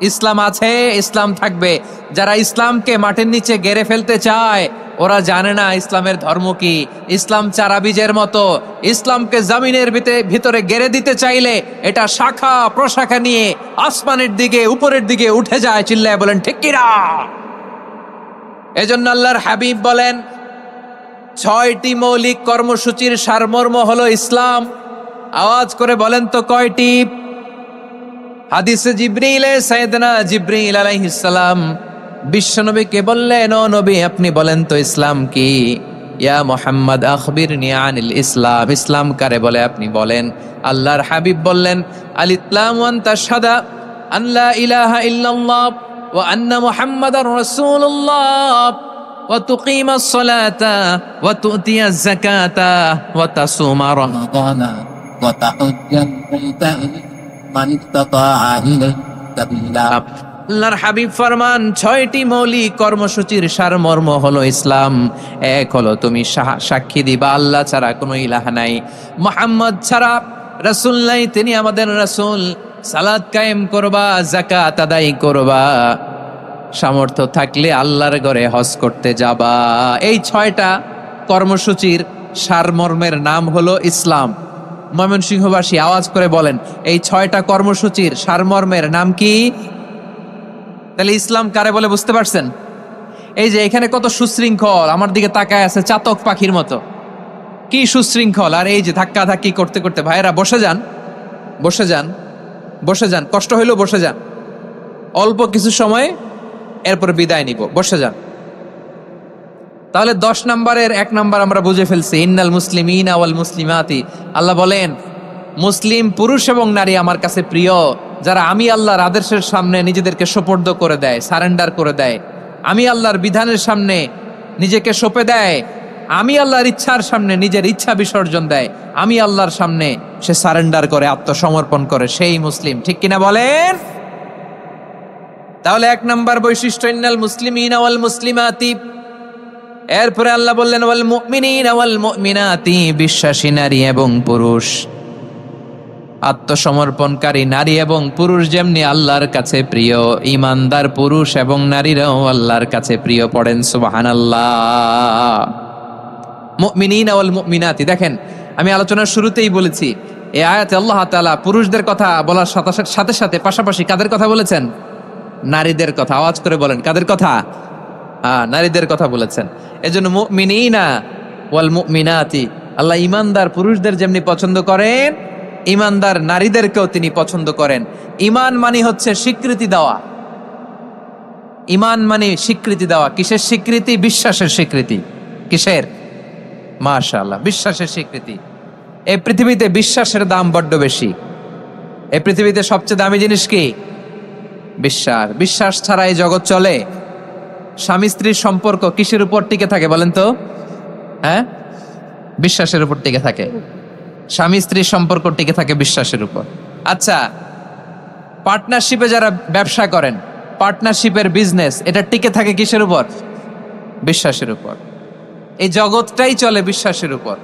ইসলাম আছে, ইসলাম থাকবে। যারা ইসলামকে মাটির নিচে গেড়ে ফেলতে চায় ওরা জানে না ইসলামের ধর্ম কি। ইসলাম চারা বীজের মতো, ইসলামকে জমিনের ভিতরে গেড়ে দিতে চাইলে এটা শাখা প্রশাখা নিয়ে আসমানের দিকে, উপরের দিকে উঠে যায়। চিল্লায় বলেন ঠিক কিনা। এজন্য আল্লাহর হাবিব বলেন 6টি মৌলিক কর্মসূচির সারমর্ম হলো ইসলাম। আওয়াজ করে বলেন তো কয়টি? হাদিসে জিবরিলে সাইয়েদনা জিবরিল আলাইহিস সালাম বিশ্বনবীকে বললেন, ও নবী আপনি বলেন তো ইসলাম কি? ইয়া মুহাম্মদ আখবিরনি আনিল ইসলাম। ইসলাম কারে বলে আপনি বলেন। আল্লাহর হাবিব বললেন, আল ইসলামু আন তাশহাদা আন লা ইলাহা ইল্লাল্লাহ ওয়া আন্না মুহাম্মাদার রাসূলুল্লাহ ওয়া তুকিমাস সালাতা ওয়া তুতিয়াজ যাকাতা ওয়া তাসুমা রমাদানা ওয়া তাহুজ্জাল বাইতা মান ইসতাতাআ ইলাইহি সাবিলা। আল্লাহর হাবিব ফরমান 6টি মৌলিক কর্মসূচির সারমর্ম হলো ইসলাম। এক হলো তুমি সাক্ষী দিবা আল্লাহ ছাড়া কোনো ইলাহ নাই, মুহাম্মদ ছাড়া রাসূল নাই, তিনি আমাদের রাসূল। সালাত কায়েম করবা, যাকাত আদায় করবা, সামর্থ্য থাকলে আল্লাহর ঘরে হজ করতে যাবা। এই 6টা কর্মসূচির সারমর্মের নাম হলো ইসলাম। ময়মনসিংহবাসী আওয়াজ করে বলেন, এই 6টা কর্মসূচির সারমর্মের নাম কি? তাহলে ইসলাম কারে বলে বুঝতে পারছেন? এই যে এখানে কত সুশৃঙ্খল, আমার দিকে তাকায় আছে চাতক পাখির মতো, কি সুশৃঙ্খল। আর এই যে ধাক্কা ধাক্কি করতে করতে, ভাইয়েরা বসে যান, বসে যান, বসে যান। কষ্ট হইলেও বসে যান, অল্প কিছু সময়, এরপর বিদায় নিব। বসে যান। তাহলে 10 নম্বরের 1 নম্বর আমরা বুঝে ফেলছি, ইন্নাল মুসলিমিনা ওয়াল মুসলিমাতি। আল্লাহ বলেন মুসলিম পুরুষ এবং নারী আমার কাছে প্রিয়, যারা আমি আল্লাহর আদেশের সামনে নিজেদেরকে সোপর্দ করে দেয়, সারেন্ডার করে দেয়, আমি আল্লাহর বিধানের সামনে নিজেকে সঁপে দেয়, আমি আল্লাহর ইচ্ছার সামনে নিজের ইচ্ছা বিসর্জন দেয়, আমি আল্লাহর সামনে সে সারেন্ডার করে, আত্মসমর্পণ করে, সেই মুসলিম। ঠিক কিনা বলেন? তাহলে 1 নম্বর বৈশিষ্ট্য ইন্নাল মুসলিমিনা ওয়াল মুসলিমাতি। এরপরে আল্লাহ বললেন ওয়াল মুমিনিনা ওয়াল মুমিনাতি, বিশ্বাসী নারী এবং পুরুষ। আত্মসমর্পণকারী নারী এবং পুরুষ যেমনি আল্লাহর কাছে প্রিয়, ঈমানদার পুরুষ এবং নারীরাও আল্লাহর কাছে প্রিয়। পড়েন সুবহানাল্লাহ। মুমিনিনা ওয়াল মুমিনাতি, দেখেন আমি আলোচনার শুরুতেই বলেছি এই আয়াতে আল্লাহ তাআলা পুরুষদের কথা বলার সাথে সাথে পাশাপাশি কাদের কথা বলেছেন? নারীদের কথা। আওয়াজ করে বলেন, কাদের কথা? নারীদের কথা বলেছেন। এজন্য মুমিনিনা ওয়াল মুমিনাতি, আল্লাহ ঈমানদার পুরুষদের যেমনি পছন্দ করেন, ঈমানদার নারীদেরকেও তিনি পছন্দ করেন। ঈমান মানে হচ্ছে স্বীকৃতি দেওয়া। ঈমান মানে স্বীকৃতি দেওয়া। কিসের স্বীকৃতি? বিশ্বাসের স্বীকৃতি। কিসের? মাশাআল্লাহ, বিশ্বাসের স্বীকৃতি। এই পৃথিবীতে বিশ্বাসের দাম বড্ড বেশি। এই পৃথিবীতে সবচেয়ে দামি জিনিস কি? বিশ্বাস। বিশ্বাস ছাড়া এই জগৎ চলে? স্বামী স্ত্রীর সম্পর্ক কিসের উপর টিকে থাকে বলেন তো? হ্যাঁ, বিশ্বাসের উপর টিকে থাকে। স্বামী স্ত্রীর সম্পর্ক টিকে থাকে বিশ্বাসের উপর। আচ্ছা, পার্টনারশিপে যারা ব্যবসা করেন, পার্টনারশিপের বিজনেস, এটা টিকে থাকে কিসের উপর? বিশ্বাসের উপর। এই জগৎটাই চলে বিশ্বাসের উপর।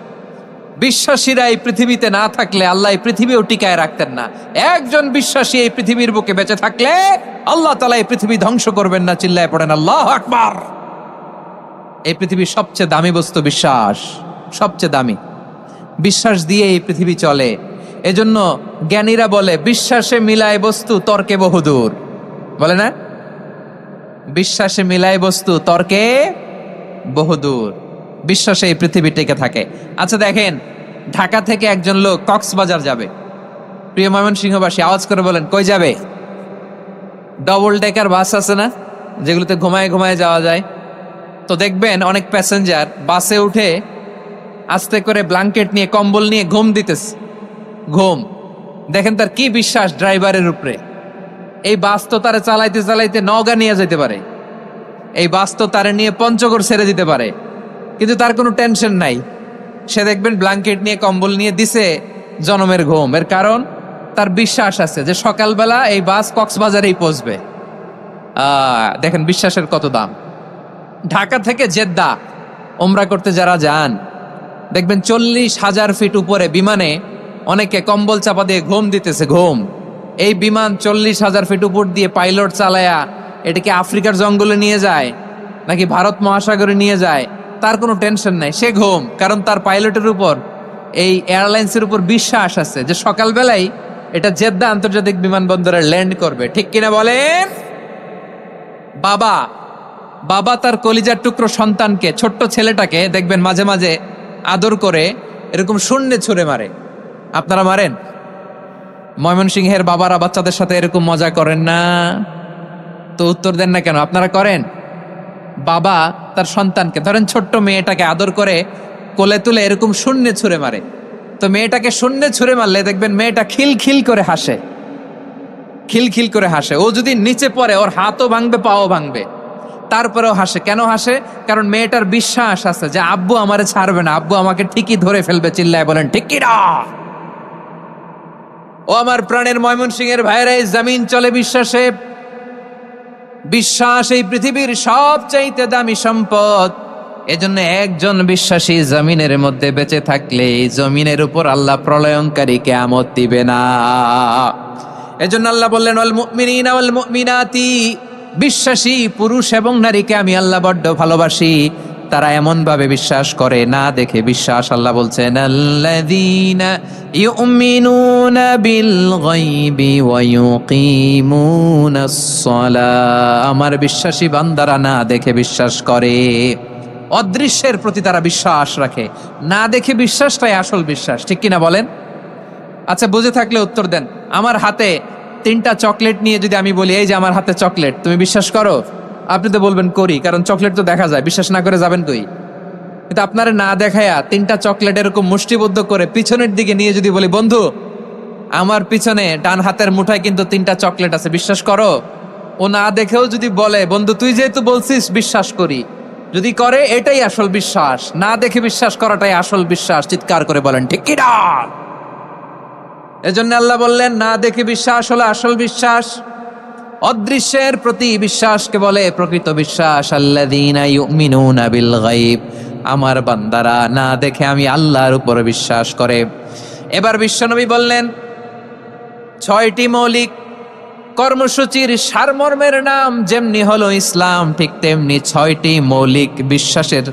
বিশ্বাসীরা এই পৃথিবীতে না থাকলে আল্লাহ এই পৃথিবীও টিকায় রাখতেন না। একজন বিশ্বাসী এই পৃথিবীর বুকে বেঁচে থাকলে আল্লাহ তাআলা এই পৃথিবী ধ্বংস করবেন না। চিল্লায় পড়েন আল্লাহু আকবার। এই পৃথিবীর সবচেয়ে দামি বস্তু বিশ্বাস, সবচেয়ে দামি। বিশ্বাস দিয়ে এই পৃথিবী চলে। এজন্য জ্ঞানীরা বলে বিশ্বাসে মিলায় বস্তু, তর্কে বহুদূর। বলে না? বিশ্বাসে মিলায় বস্তু, তর্কে বহুদূর। বিশ্বাসে এই পৃথিবী টিকে থাকে। আচ্ছা দেখেন, ঢাকা থেকে একজন লোক কক্সবাজার যাবে। প্রিয় ময়মনসিংহবাসী আওয়াজ করে বলেন, কই যাবে? ডবল ডেকার বাস আছে না, যেগুলোতে ঘুমায় ঘুমায় যাওয়া যায়? তো দেখবেন অনেক প্যাসেঞ্জার বাসে উঠে আস্তে করে ব্ল্যাঙ্কেট নিয়ে, কম্বল নিয়ে ঘুম দিতেছে। ঘুম দেখেন তার কি বিশ্বাস ড্রাইভারের উপরে। এই বাস তো তারে চালাইতে চালাইতে নওগাঁ নিয়ে যেতে পারে, এই বাস তো তারে নিয়ে পঞ্চগড় ছেড়ে দিতে পারে, কিন্তু তার কোনো টেনশন নাই। সে দেখবেন ব্ল্যাঙ্কেট নিয়ে, কম্বল নিয়ে দিছে জনমের ঘুম। এর কারণ তার বিশ্বাস আছে যে সকালবেলা এই বাস কক্সবাজারেই পৌঁছবে। দেখেন বিশ্বাসের কত দাম। ঢাকা থেকে জেদ্দা ওমরা করতে যারা যান, দেখবেন 40,000 ফিট উপরে বিমানে অনেকে কম্বল চাপা দিয়ে ঘুম দিতেছে। ঘুম। এই বিমান 40,000 ফিট উপর দিয়ে পাইলট চালায়া এটাকে আফ্রিকার জঙ্গলে নিয়ে যায় নাকি ভারত মহাসাগরে নিয়ে যায়, তার কোনো টেনশন নাই। সে ঘুম, কারণ তার পাইলটের উপর, এই এয়ারলাইন্সের উপর বিশ্বাস আছে যে সকালবেলায় এটা জেদ্দা আন্তর্জাতিক বিমানবন্দরে ল্যান্ড করবে। ঠিক কিনা বলেন? বাবা বাবা তার কলিজার টুকরো সন্তানকে, ছোট্ট ছেলেটাকে দেখবেন মাঝে মাঝে আদর করে এরকম শূন্যে ছুঁড়ে মারে। আপনারা মারেন? ময়মনসিংহের বাবারা বাচ্চাদের সাথে এরকম মজা করেন না? তো উত্তর দেন না কেন? আপনারা করেন? বাবা তার সন্তানকে, ধরেন ছোট্ট মেয়েটাকে আদর করে কোলে তুলে এরকম শূন্যে ছুঁড়ে মারে। তো মেয়েটাকে শূন্যে ছুঁড়ে মারলে দেখবেন মেয়েটা খিলখিল করে হাসে, খিলখিল করে হাসে। ও যদি নিচে পড়ে ওর হাতও ভাঙবে, পাও ভাঙবে, তারপরেও হাসে। কেন হাসে? কারণ মেয়েটার বিশ্বাস আছে যে আব্বু আমারে ছাড়বে না, আব্বু আমাকে ঠিকই ধরে ফেলবে। চিল্লায় বলেন ঠিক কি না? ও আমার প্রাণের ময়মনসিংহের ভাইরা, এই জমিন চলে বিশ্বাসে। বিশ্বাস এই পৃথিবীর সবচাইতে দামি সম্পদ। এজন্য একজন বিশ্বাসী জমিনের মধ্যে বেঁচে থাকলে এই জমিনের উপর আল্লাহ প্রলয়ঙ্কারী কিয়ামত দিবে না। এজন্য আল্লাহ বললেন, ওয়াল মুমিনিনা ওয়াল মুমিনাতি, বিশ্বাসী পুরুষ এবং নারীকে আমি আল্লাহ বড্ড ভালোবাসি। তারা এমন ভাবে বিশ্বাস করে না দেখে বিশ্বাস। আল্লাহ বলছেন, আল্লাযীনা ইউমিনুনা বিল গায়বি ওয়া ইউকিমুনাস সালাহ, আমার বিশ্বাসী বান্দারা না দেখে বিশ্বাস করে। অদৃশ্যের প্রতি তারা বিশ্বাস রাখে, না দেখে বিশ্বাসটাই আসল বিশ্বাস। ঠিক কিনা বলেন? আচ্ছা, বুঝে থাকলে উত্তর দেন। আমার হাতে 3টা চকলেট নিয়ে যদি আমি বলি, এই যে আমার হাতে চকলেট, তুমি বিশ্বাস করো? আপনি তো বলবেন করি, কারণ চকলেট তো দেখা যায়। বিশ্বাস না করে যাবেন কই? কিন্তু আপনারা না দেখায়া 3টা চকলেট এরকম মুষ্টিবদ্ধ করে পিছনের দিকে নিয়ে যদি বলি, বন্ধু আমার পিছনে ডান হাতের মুঠায় কিন্তু 3টা চকলেট আছে, বিশ্বাস করো? ও না দেখেও যদি বলে, বন্ধু তুই যেহেতু বলছিস বিশ্বাস করি, যদি করে এটাই আসল বিশ্বাস। না দেখে বিশ্বাস করাটাই আসল বিশ্বাস। চিৎকার করে বলেন ঠিক কি না? এজন্য আল্লাহ বললেন, না দেখে বিশ্বাস হলো আসল বিশ্বাস। অদৃশ্যের প্রতি বিশ্বাসকে বলে প্রকৃত বিশ্বাস। আল্লাযীনা ইউমিনুনা বিল গায়ব, আমার বান্দারা না দেখে আমি আল্লাহর উপর বিশ্বাস করে। এবার বিশ্বনবী বললেন, 6টি মৌলিক কর্মসূচির সারমর্মের নাম যেমনি হলো ইসলাম, ঠিক তেমনি 6টি মৌলিক বিশ্বাসের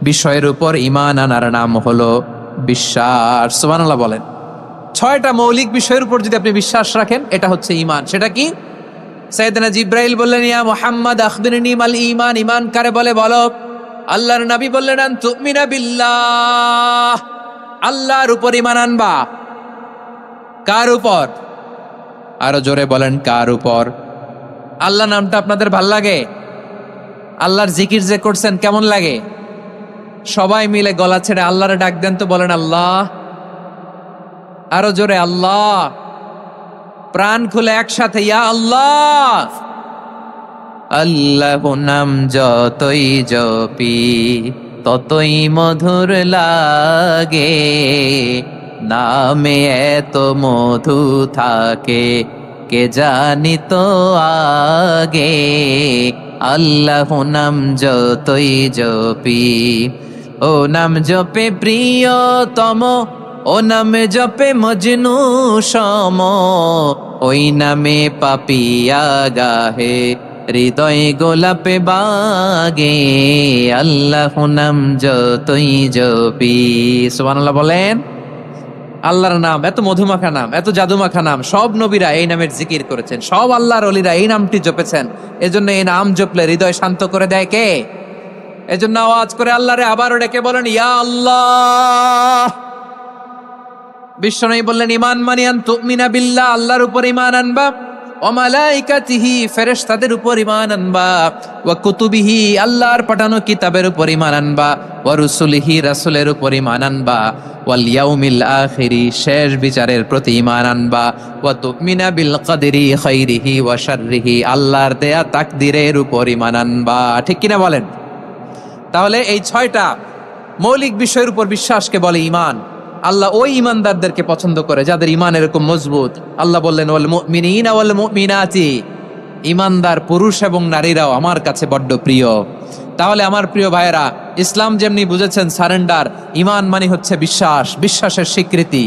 বিষয়ের উপর ঈমান আনার নাম হলো বিশ্বাস। সুবহানাল্লাহ বলেন। 6টা মৌলিক বিষয়ের উপর যদি আপনি বিশ্বাস রাখেন, এটা হচ্ছে ঈমান। সেটা কি? সাইয়েদনা জিব্রাইল বললেন, ইয়া মুহাম্মদ আখবিরনি মাল ঈমান, ঈমান কারে বলে বলো। আল্লাহর নবী বললেন, আন তুমিনা বিল্লাহ, আল্লাহর উপর ঈমান আনবা। কার উপর? আরো জোরে বলেন, কার উপর? আল্লাহ নামটা আপনাদের ভাল লাগে? আল্লাহর জিকির যে করছেন কেমন লাগে? সবাই মিলে গলা ছেড়ে আল্লাহরে ডাক দেন তো, বলেন আল্লাহ। আরো জোরে আল্লাহ। প্রাণ খুলে একসাথে ইয়া আল্লাহ। আল্লাহ নাম যতই জপি ততই মধুর লাগে, নামে এত মধু থাকে কে জানি তো আগে। আল্লাহ নাম যতই জপি, ও নাম জপে প্রিয়তম, ও নামে জপে মজনু সম, ওই নামে পাপিয়া গাহে হৃদয় গোলাপে বাগে। আল্লাহ নাম যতই জপি। সুবহানাল্লাহ বলেন। আল্লাহর নাম এত মধুমাখা নাম, এত জাদুমাখা নাম, সব নবীরা এই নামের জিকির করেছেন, সব আল্লাহর ওলিরা এই নামটি জপেছেন। এজন্য এই নাম জপলে হৃদয় শান্ত করে দেয় কে? এজন্য আওয়াজ করে আল্লাহরে আবারও ডেকে বলেন ইয়া আল্লাহ। বিশ্বনবী বললেন, ঈমান মানে আন তুমিনা বিল্লাহ, আল্লাহর উপর ঈমান আনবা, ওয়া মালাইকাতিহি, ফেরেশতাদের উপর ঈমান আনবা, ওয়া কুতুবিহি, আল্লাহর পাঠানো কিতাবের উপর ঈমান আনবা, ওয়া রুসুলিহি, রাসূলের উপর ঈমান আনবা, ওয়াল ইয়াউমিল আখিরি, শেষ বিচারের প্রতি ঈমান আনবা, ওয়া তুমিনা বিল কদরি খাইরিহি ওয়া শাররিহি, আল্লাহর দেয়া তাকদীরের উপর ঈমান আনবা। ঠিক কিনা বলেন? তাহলে এই 6টা মৌলিক বিষয়ের উপর বিশ্বাসকে বলে ঈমান। আল্লাহ ওই ঈমানদারদেরকে পছন্দ করে যাদের ঈমান এরকম মজবুত। আল্লাহ বললেন, ওয়াল মুমিনিনা ওয়াল মুমিনাতি, ঈমানদার পুরুষ এবং নারীরাও আমার কাছে বড্ড প্রিয়। তাহলে আমার প্রিয় ভাইয়েরা, ইসলাম যেমনি বুঝেছেন সারেন্ডার, ঈমান মানে হচ্ছে বিশ্বাস, বিশ্বাসের স্বীকৃতি।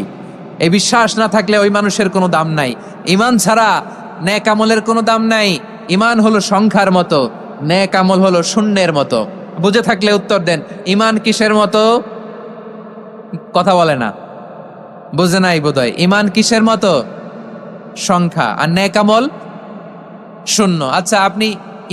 এই বিশ্বাস না থাকলে ওই মানুষের কোনো দাম নাই। ঈমান ছাড়া নেক আমলের কোনো দাম নাই। ঈমান হলো সংখ্যার মতো, নেক আমল হলো শূন্যের মতো। বুঝে থাকলে উত্তর দেন, ঈমান কিসের মতো? কথা বলে না, বুঝে নাই বোধহয়। ঈমান কিসের মতো? সংখ্যা। আর নেক আমল শূন্য। আচ্ছা, আপনি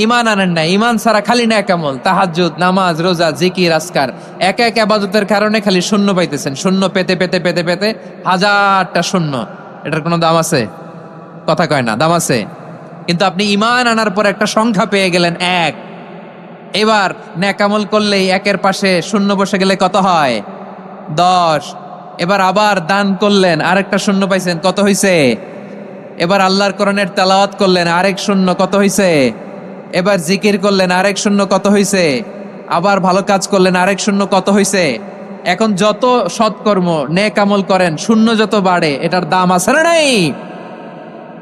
ঈমান আনেন না, ঈমান ছাড়া খালি নেক আমল, তাহাজ্জুদ, নামাজ, রোজা, জিকির, আজকার, এক এক ইবাদতের কারণে খালি শূন্য পাইতেছেন। শূন্য পেতে পেতে পেতে পেতে হাজারটা শূন্য। এটার কোনো দাম আছে? কথা কয় না, দাম আছে। কিন্তু আপনি ঈমান আনার পর একটা সংখ্যা পেয়ে গেলেন, এক। এবার নেক আমল করলেই একের পাশে শূন্য বসে গেলে কত হয়? 10। এবার আবার দান করলেন, আরেকটা শূন্য পাইছেন, কত হইছে? এবার আল্লাহর কোরআনের তেলাওয়াত করলেন, আরেক শূন্য, কত হইছে? এবার জিকির করলেন, আরেক শূন্য, কত হইছে? আবার ভালো কাজ করলেন, আরেক শূন্য, কত হইছে? এখন যত সৎকর্ম নেক আমল করেন, শূন্য যত বাড়ে, এটার দাম আছে না নাই?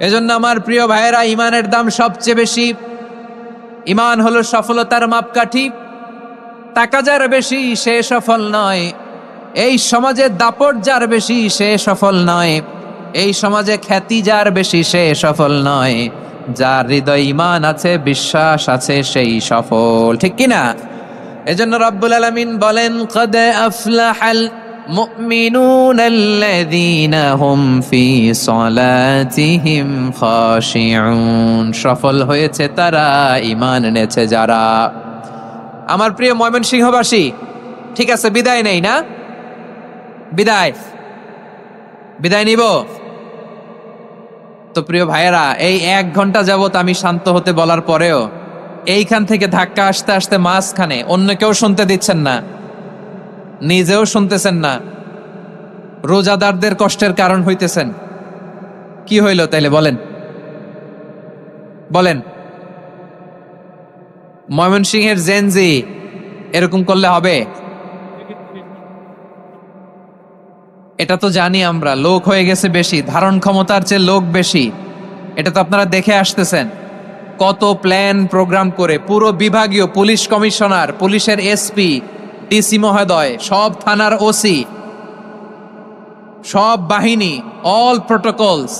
এজন্য আমার প্রিয় ভাইয়েরা, ঈমানের দাম সবচেয়ে বেশি। ঈমান হলো সফলতার মাপকাঠি। টাকা যার বেশি সে সফল নয়, এই সমাজে দাপট যার বেশি সে সফল নয়, এই সমাজে খ্যাতি যার বেশি সে সফল নয়, যার হৃদয় ঈমান আছে, বিশ্বাস আছে, সেই সফল। ঠিক কিনা? এজন্য রব্বুল আলামিন বলেন, কদ আফলাহাল মুমিনুনাল্লাযীনা হুম ফি সলাতিহিম খাশিউন, সফল হয়েছে তারা, ঈমান এনেছে যারা। আমার প্রিয় ময়মনসিংহবাসী, ঠিক আছে, বিদায় নেই না? বিদায় নিব তো? প্রিয় ভাইয়েরা, এই 1 ঘন্টা যাবত আমি শান্ত হতে বলার পরেও এইখান থেকে ধাক্কা আসতে আসতে মাঝখানে অন্য কেউ শুনতে দিচ্ছেন না, নিজেও শুনতেছেন না, রোজাদারদের কষ্টের কারণ হইতেছেন। কি হইল তাইলে বলেন? ময়মনসিংহের জেনজি এরকম করলে হবে? এটা তো জানি আমরা, লোক হয়ে গেছে বেশি, ধারণ ক্ষমতার চেয়ে লোক বেশি। এটা তো আপনারা দেখে আসতেছেন। কত প্ল্যান প্রোগ্রাম করে পুরো বিভাগীয় পুলিশ কমিশনার, পুলিশের এসপি, ডিসি মহোদয়, সব থানার ওসি, সব বাহিনী, অল প্রোটোকলস,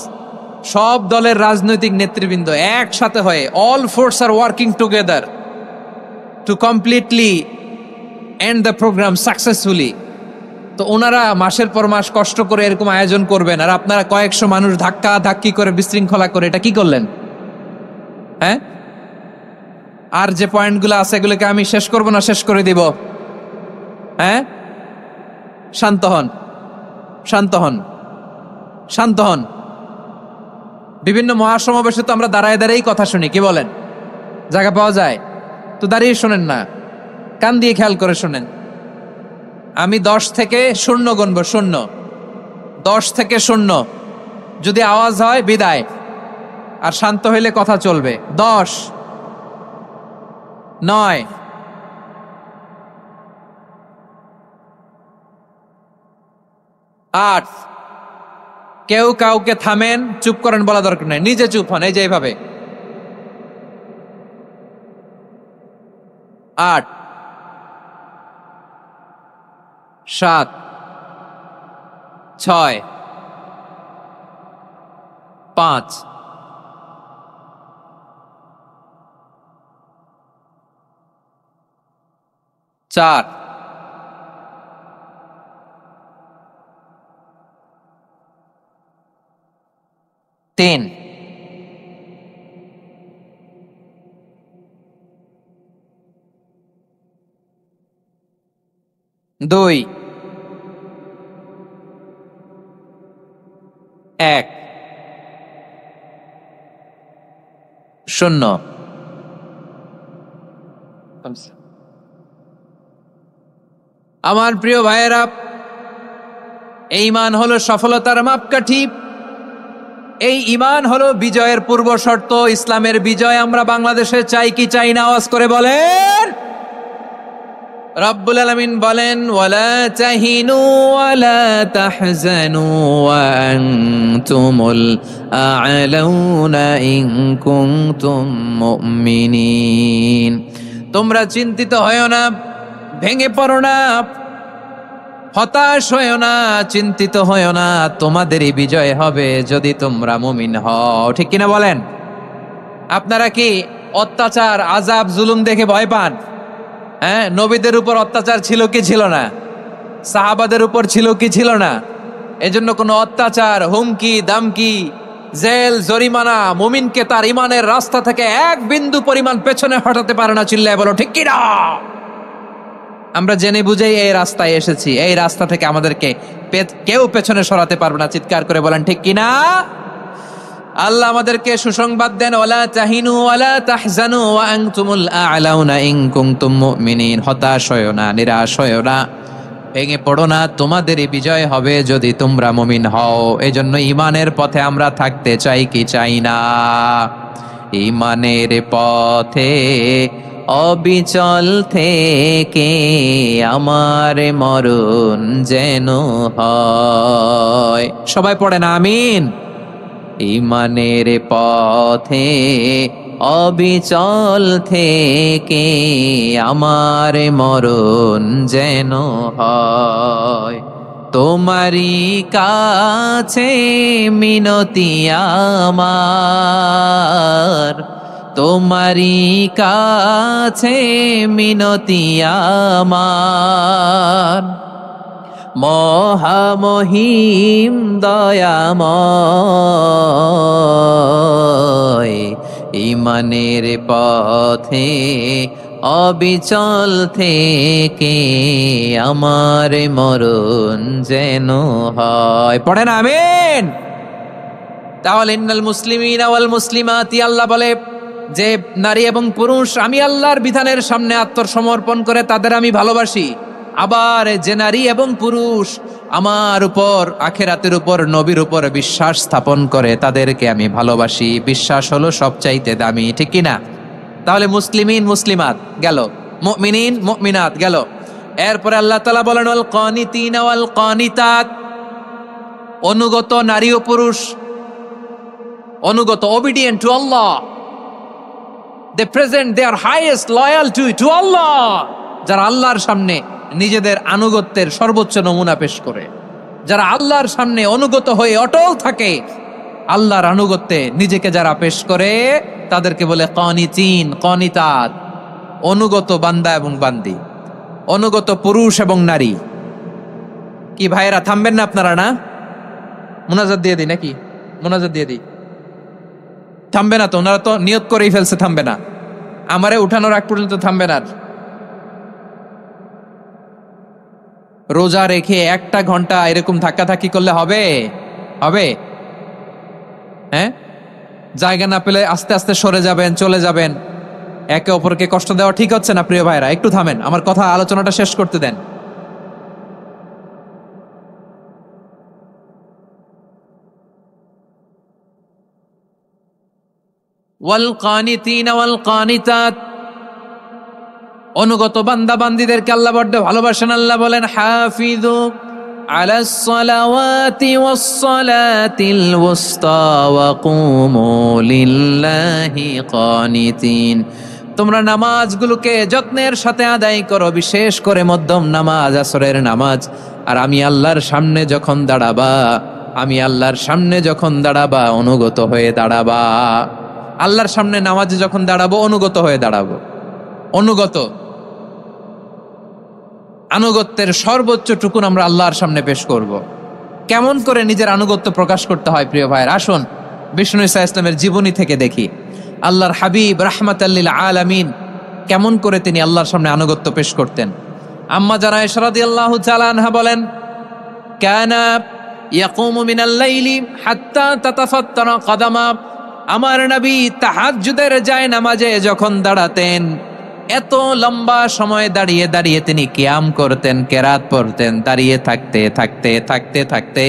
সব দলের রাজনৈতিক নেতৃবৃন্দ একসাথে হয়ে অল ফোর্স আর working together to completely end the programme successfully. তো ওনারা মাসের পর মাস কষ্ট করে এরকম আয়োজন করবেন, আর আপনারা কয়েকশো মানুষ ধাক্কা ধাক্কি করে বিশৃঙ্খলা করে এটা কি করলেন? হ্যাঁ, আর যে পয়েন্টগুলো আছে এগুলোকে আমি শেষ করব না, শেষ করে দিব? হ্যাঁ, শান্ত হন, শান্ত হন, শান্ত হন। বিভিন্ন মহাসমাবেশে তো আমরা দাঁড়ায় দাঁড়িয়েই কথা শুনি, কি বলেন? জায়গা পাওয়া যায় তো দাঁড়িয়ে শোনেন না, কান দিয়ে খেয়াল করে শোনেন। আমি 10 থেকে 0 গুনবো, 0, 10 থেকে 0, যদি আওয়াজ হয় বিদায়, আর শান্ত হইলে কথা চলবে। 10, 9, 8, কেউ কাউকে থামেন, চুপ করেন বলা দরকার নেই, নিজে চুপ হন, এই যে এইভাবে। 8, 7, 6, 5, 4, 3, 2, 1, 0। আমার প্রিয় ভাইয়েরা, এই ঈমান হলো সফলতার মাপকাঠি, এই ঈমান হলো বিজয়ের পূর্ব শর্ত। ইসলামের বিজয় আমরা বাংলাদেশে চাই কি চাই না? আওয়াজ করে বলেন। রব্বুল আলামিন বলেন, ওয়ালা তাহিনু ওয়ালা তাহজানু ওয়া আনতুমুল আ'লাউনা ইন কুনতুম মুমিনিন। তোমরা চিন্তিত হয়ো না, ভেঙে পড়ো না, হতাশ হয়ো না, চিন্তিত হয়ো না, তোমাদেরই বিজয় হবে যদি তোমরা মুমিন হও। ঠিক কিনা বলেন? আপনারা কি অত্যাচার, আযাব, জুলুম দেখে ভয় পান? হ্যাঁ, নবীদের উপর অত্যাচার ছিল কি ছিল না? সাহাবাদের উপর ছিল কি ছিল না? এজন্য কোনো অত্যাচার, হুমকি দামকি, জেল, জরিমানা মুমিনকে তার ইমানের রাস্তা থেকে এক বিন্দু পরিমাণ পেছনে হটাতে পারে না। চিল্লায় বলো ঠিক কিনা? আমরা জেনে বুঝেই এই রাস্তায় এসেছি, এই রাস্তা থেকে আমাদেরকে কেউ পেছনে সরাতে পারবে না। চিৎকার করে বলেন ঠিক কিনা? আল্লাহ আমাদেরকে সুসংবাদ দেন, ওয়ালা তাহিনু ওয়ালা তাহজানু ওয়া আনতুমুল আ'লাউনা ইন কুনতুম মুমিনিন। হতাশ হয়ো না, নিরাশ হয়ো না, ভেঙে পড়ো না, তোমাদেরই বিজয় হবে যদি তোমরা মুমিন হও। এজন্য ঈমানের পথে আমরা থাকতে চাই কি চাই না? ঈমানের পথে অবিচল থেকে আমার মরণ যেন হয়। সবাই পড়েন আমিন। ঈমানের পথে অবিচল থেকে আমার মরণ যেন হয়। তোমারই কাছে মিনতি আমার, তোমারই কাছে মিনতি আমার, মহামহিম দয়াময়। ঈমানের পথে অবিচল থেকে আমার মরণ যেন হয়। পড়েন আমিন। তাহলে ইন্নাল মুসলিমিনা ওয়াল মুসলিমাতি, আল্লাহ বলে যে নারী এবং পুরুষ আমি আল্লাহর বিধানের সামনে আত্মসমর্পণ করে তাদের আমি ভালোবাসি। আবার যে নারী এবং পুরুষ আমার উপর, আখিরাতের উপর, নবীর উপর বিশ্বাস স্থাপন করে তাদেরকে আমি ভালোবাসি। বিশ্বাস হলো সবচাইতে দামি। ঠিক কিনা? তাহলে মুসলিমিন মুসলিমাত গেল, মুমিনিন মুমিনাত গেল। এরপরে আল্লাহ তাআলা বলেন ওয়াল কানিতিনা ওয়াল কানিতাত, অনুগত নারী ও পুরুষ, অনুগত, obedient to Allah, they present their highest loyalty to Allah, যারা আল্লাহর সামনে নিজেদের আনুগত্যের সর্বোচ্চ নমুনা পেশ করে, যারা আল্লাহর সামনে অনুগত হয়ে অটল থাকে, আল্লাহর আনুগত্যে নিজেকে যারা পেশ করে তাদেরকে বলে কানিতিন, কানিতাত, অনুগত বান্দা এবং বান্দি, অনুগত পুরুষ এবং নারী। কি ভাইয়েরা, থামবেন না আপনারা? না, মুনাজাত দিয়ে দিই নাকি? মুনাজাত দিয়ে দিই। থামবে না তো? ওনারা তো নিয়ত করেই ফেলছে থামবে না। আমারে উঠানোর আগ পর্যন্ত থামবে না। রোজা রেখে 1 ঘন্টা এরকম ধাক্কাধাক্কি করলে হবে? হবে? হ্যাঁ, জায়গা না পেলে আস্তে আস্তে সরে যাবেন, চলে যাবেন। একে অপরকে কষ্ট দেওয়া ঠিক হচ্ছে না প্রিয় ভাইরা। একটু থামেন, আমার কথা আলোচনাটা শেষ করতে দেন। ওয়াল কানিতিনা ওয়াল কানিতাত, অনুগত বান্দা বান্দীদেরকে আল্লাহ বড্ড ভালোবাসেন। আল্লাহ বলেন হাফিজু আলাস সালাওয়াতি ওয়াস সালাতিল ওয়ুসতা ওয়া কুমু লিল্লাহি কানিতিন, তোমরা নামাজগুলোকে যত্নের সাথে আদায় করো, বিশেষ করে মধ্যম নামাজ, আসরের নামাজ। আর আমি আল্লাহর সামনে যখন দাঁড়াবা, আমি আল্লাহর সামনে যখন দাঁড়াবা অনুগত হয়ে দাঁড়াবা। আল্লাহর সামনে নামাজে যখন দাঁড়াবো অনুগত হয়ে দাঁড়াবো। অনুগত, আনুগত্যের সর্বোচ্চ টুকুন আমরা আল্লাহর সামনে পেশ করব। কেমন করে নিজের আনুগত্য প্রকাশ করতে হয় প্রিয় ভাইয়ের, আসুন বিষ্ণু ঈসা ইসলামের জীবনী থেকে দেখি। আল্লাহর হাবিব রাহমাতাল লিল আলামিন কেমন করে তিনি আল্লাহর সামনে আনুগত্য পেশ করতেন। আম্মা জানা আয়েশা রাদিয়াল্লাহু তাআলা আনহা বলেন, কানা ইয়াকুমু মিনাল লাইলি হাত্তা তাতাফাত্তারা কদামা, আমার নবী তাহাজ্জুদের যায় নামাজে যখন দাঁড়াতেন, এত লম্বা সময় দাঁড়িয়ে দাঁড়িয়ে তিনি কিয়াম করতেন, কেরাত পড়তেন। দাঁড়িয়ে থাকতে থাকতে থাকতে থাকতে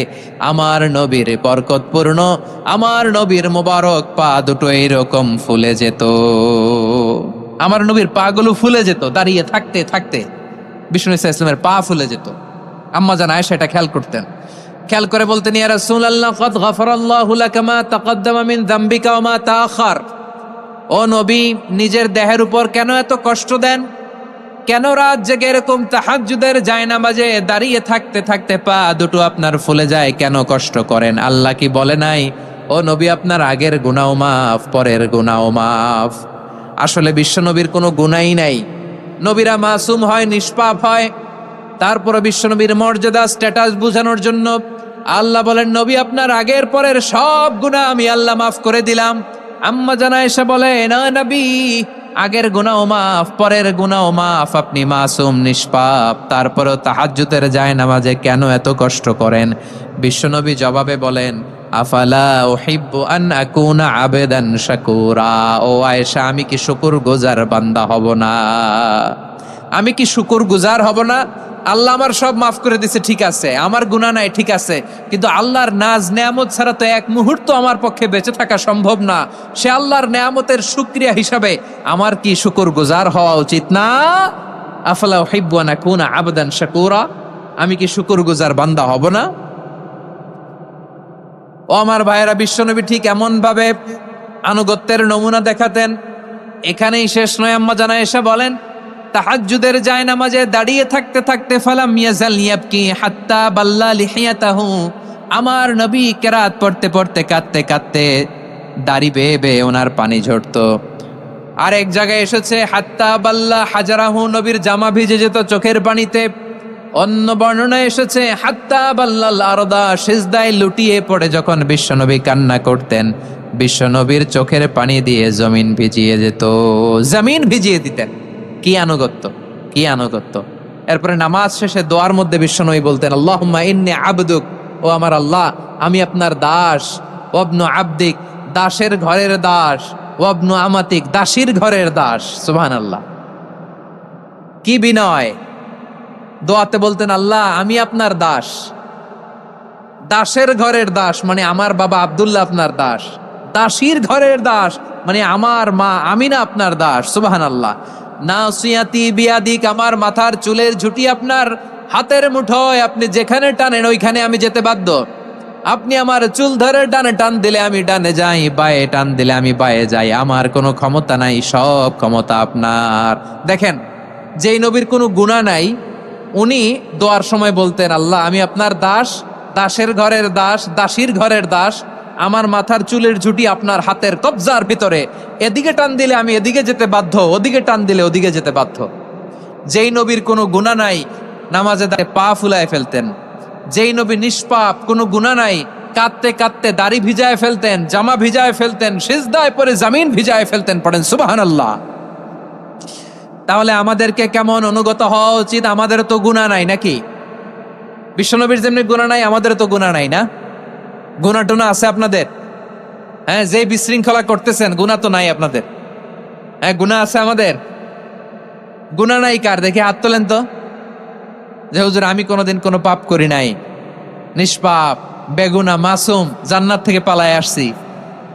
আমার নবীর বরকতপূর্ণ, আমার নবীর মোবারক পা দুটো এইরকম ফুলে যেত। আমার নবীর পা গুলো ফুলে যেত দাঁড়িয়ে থাকতে থাকতে। বিষ্ণু ঈসা ইসলামের পা ফুলে যেত। আম্মা জান আয়েশা এটা খেয়াল করতেন। খেয়াল করে বলতেন, ইয়া রাসূলুল্লাহ ক্বাদ গাফারাল্লাহু লাকা মা তাকাদ্দামা মিন যামবিকা ওয়া মা তাআখার। ও নবী, নিজের দেহের উপর কেন এত কষ্ট দেন? কেন রাত জেগে এরকম তাহাজ্জুদের জায়নামাজে দাঁড়িয়ে থাকতে থাকতে পা দুটো আপনার ফুলে যায়? কেন কষ্ট করেন? আল্লাহ কি বলে নাই, ও নবী আপনার আগের গুনাহ মাফ, পরের গুনাহ মাফ? আসলে বিশ্বনবীর কোনো গুনাহই নাই। নবীরা মাসুম হয়, নিষ্পাপ হয়। তারপরে বিশ্বনবীর মর্যাদা, স্ট্যাটাস বোঝানোর জন্য আল্লাহ বলেন, নবী আপনার আগের পরের সব গুনাহ আমি আল্লাহ মাফ করে দিলাম। আম্মা জানা আয়েশা বলে, না নবী, আগের গুনাহ মাফ, পরের গুনাহ মাফ, আপনি মাসুম, নিষ্পাপ, তারপরেও তাহাজ্জুদের জায়নামাজে কেন এত কষ্ট করেন? বিশ্বনবী জবাবে বলেন, আফালা উহিব্বু আন আকুনা আবেদান শাকুরা। ও আয়েশা, আমি কি শুকরগুজার বান্দা হব না? আমি কি শুকরগুজার হব না? আল্লাহ আমার সব মাফ করে দিছে, ঠিক আছে, আমার গুনাহ নাই, ঠিক আছে, কিন্তু আল্লাহর নাজ নেয়ামত ছাড়া তো এক মুহূর্ত আমার পক্ষে বেঁচে থাকা সম্ভব না। সে আল্লাহর নেয়ামতের শুকরিয়া হিসাবে আমার কি শুকরগুজার হওয়া উচিত না? আফালা উহিব্বু আন আকুনা আবদান শাকুরা, আমি কি শুকরগুজার বান্দা হব না? ও আমার ভাইয়েরা, বিশ্বনবী ঠিক এমন ভাবে আনুগত্যের নমুনা দেখাতেন। এখানেই শেষ নয়। আম্মা জানা আয়েশা বলেন, তাহাজ্জুদের জায়নামাজে দাঁড়িয়ে থাকতে থাকতে ফালাম ইয়াজাল ইয়াবকি হাত্তা বাল্লা লিহিয়াতাহু, আমার নবী কেরাত পড়তে পড়তে কাঁদতে কাঁদতে দাড়ি বেয়ে বেয়ে ওনার পানি ঝরতো। আর এক জায়গায় এসেছে হাত্তা বাল্লা হাজারাহু, নবীর জামা ভিজে যেত চোখের পানিতে। অন্য বর্ণনায় এসেছে হাত্তা বাল্লাল আরদা, সিজদায় লুটিয়ে পড়ে যখন বিশ্বনবী কান্না করতেন, বিশ্বনবীর চোখের পানি দিয়ে জমিন ভিজিয়ে যেত, জমিন ভিজিয়ে দিতেন। কি আনুগত্য, কি আনুগত্য! এরপরে নামাজ শেষে দোয়ার মধ্যে বিশ্বনবী বলতেন, আল্লাহুম্মা ইন্নী আবদুক, ও আমার আল্লাহ, আমি আপনার দাস। ওয়াবনু আবদিক, দাসের ঘরের দাস। ওয়াবনু আমাতিক, দাসীর ঘরের দাস। সুবহানাল্লাহ, কি বিনয়! দোয়াতে বলতেন, আল্লাহ আমি আপনার দাস। দাসের ঘরের দাস মানে আমার বাবা আব্দুল্লাহ আপনার দাস। দাসীর ঘরের দাস মানে আমার মা আমিনা আপনার দাস। সুবহানাল্লাহ। নাসিয়াতি বিয়াদিক, আমার মাথার চুলের ঝুঁটি আপনার হাতের মুঠোয়, আপনি যেখানে টানেন ওইখানে আমি যেতে বাধ্য। আপনি আমার চুল ধরে ডানে টান দিলে আমি ডানে যাই, বায়ে টান দিলে আমি বায়ে যাই। আমার কোনো ক্ষমতা নাই, সব ক্ষমতা আপনার। দেখেন, যেই নবীর কোনো গুনাহ নাই, উনি দোয়ার সময় বলতেন, আল্লাহ আমি আপনার দাস, দাসের ঘরের দাস, দাসীর ঘরের দাস, আমার মাথার চুলের ঝুঁটি আপনার হাতের কবজার ভিতরে, এদিকে টান দিলে আমি এদিকে যেতে বাধ্য, ওদিকে টান দিলে ওদিকে যেতে বাধ্য। যেই নবীর কোনো গুনাহ নাই নামাজে দাঁড়িয়ে পা ফুলায় ফেলতেন, যেই নবী নিষ্পাপ কোনো গুনাহ নাই কাঁদতে কাঁদতে দাড়ি ভিজায় ফেলতেন, জামা ভিজায় ফেলতেন, সিজদায় পড়ে জমিন ভিজায় ফেলতেন। পড়েন সুবহানাল্লাহ। তাহলে আমাদেরকে কেমন অনুগত হওয়া উচিত? আমাদের তো গুনাহ নাই নাকি? বিশ্বনবীর যেমনি গুনাহ নাই আমাদের তো গুনাহ নাই না? গুনাহ টুনা আছে আপনাদের? হ্যাঁ, যে বিশৃঙ্খলা করতেছেন গুনাহ তো নাই আপনাদের? হ্যাঁ, গুনাহ আছে আমাদের? গুনাহ নাই কার? দেখে হাত তোলেন তো, যে হুজুর আমি কোনোদিন কোনো পাপ করি নাই, নিষ্পাপ, বেগুনা, মাসুম, জান্নাত থেকে পালায় আসছি।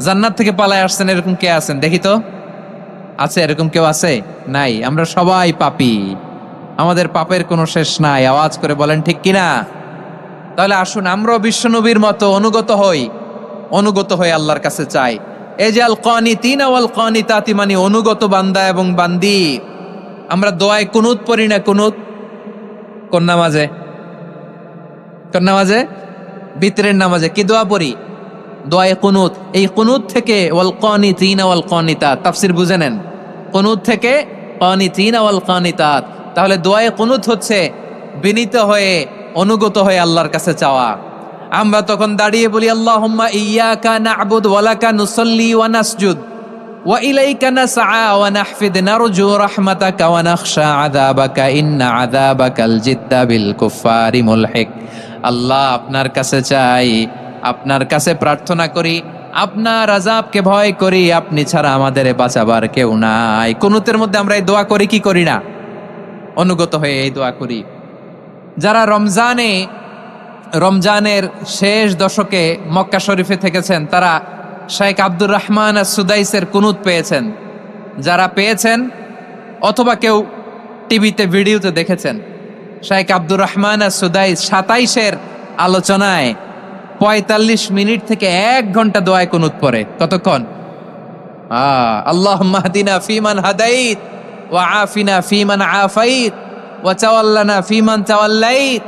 জান্নাত থেকে পালায় আসছেন এরকম কে আছেন দেখি তো? আছে এরকম কেউ? আছে? নাই। আমরা সবাই পাপী, আমাদের পাপের কোনো শেষ নাই। আওয়াজ করে বলেন ঠিক কিনা? তাহলে আসুন আমরাও বিশ্বনবীর মতো অনুগত হই, অনুগত হয়ে আল্লাহর কাছে চাই। এই যে আল কানিতিনা ওয়াল কানিতাতি, মানে অনুগত বান্দা এবং বান্দি। আমরা দোয়ায় কুনুত পড়ি না? কুনুত কোন নামাজে? কোন নামাজে? ভিতরের নামাজে কি দোয়া পড়ি? দোয়ায়ে কুনুত। এই কুনুত থেকে ওয়াল কানিতিনা ওয়াল কানিতাত, তাফসীর বুঝে নেন। কুনুত থেকে কানিতিনা ওয়াল কানিতাত। তাহলে দোয়ায়ে কুনুত হচ্ছে বিনীত হয়ে, অনুগত হয়ে আল্লাহর কাছে চাওয়া। আমরা তখন দাঁড়িয়ে বলি আল্লাহুম্মা ইয়্যাকা না'বুদু ওয়া লাকা নুসাল্লি ওয়া নাসজুদ ওয়া ইলাইকা নাসআ ওয়া নাহফিদ নারজু রাহমাতাকা ওয়া নাখশা আযাবাকা ইন্না আযাবাকাল জিদ্দা বিল কুফফারি মুলহিক। আল্লাহ, আপনার কাছে চাই, আপনার কাছে প্রার্থনা করি, আপনার আযাবকে ভয় করি, আপনি ছাড়া আমাদের বাঁচাবার কেউ নাই। কুনুতের মধ্যে আমরা এই দোয়া করি কি করি না? অনুগত হয়ে এই দোয়া করি। যারা রমজানের শেষ দশকে মক্কা শরীফে থেকেছেন তারা শেখ আব্দুর রহমান সুদাইসের কুনুত পেয়েছেন। যারা পেয়েছেন অথবা কেউ টিভিতে ভিডিওতে দেখেছেন, শেখ আব্দুর রহমান সুদাইস 27-এর আলোচনায় 45 মিনিট থেকে 1 ঘন্টা দোয়ায় কুনুত পড়ে। কতক্ষণ? আল্লাহুম্মা হদিনা ফিমান হাদাইত ওয়া আফিনা ফিমান আফাইত ওয়া তাওয়াল্লানা ফিমান তাওয়াল্লাইত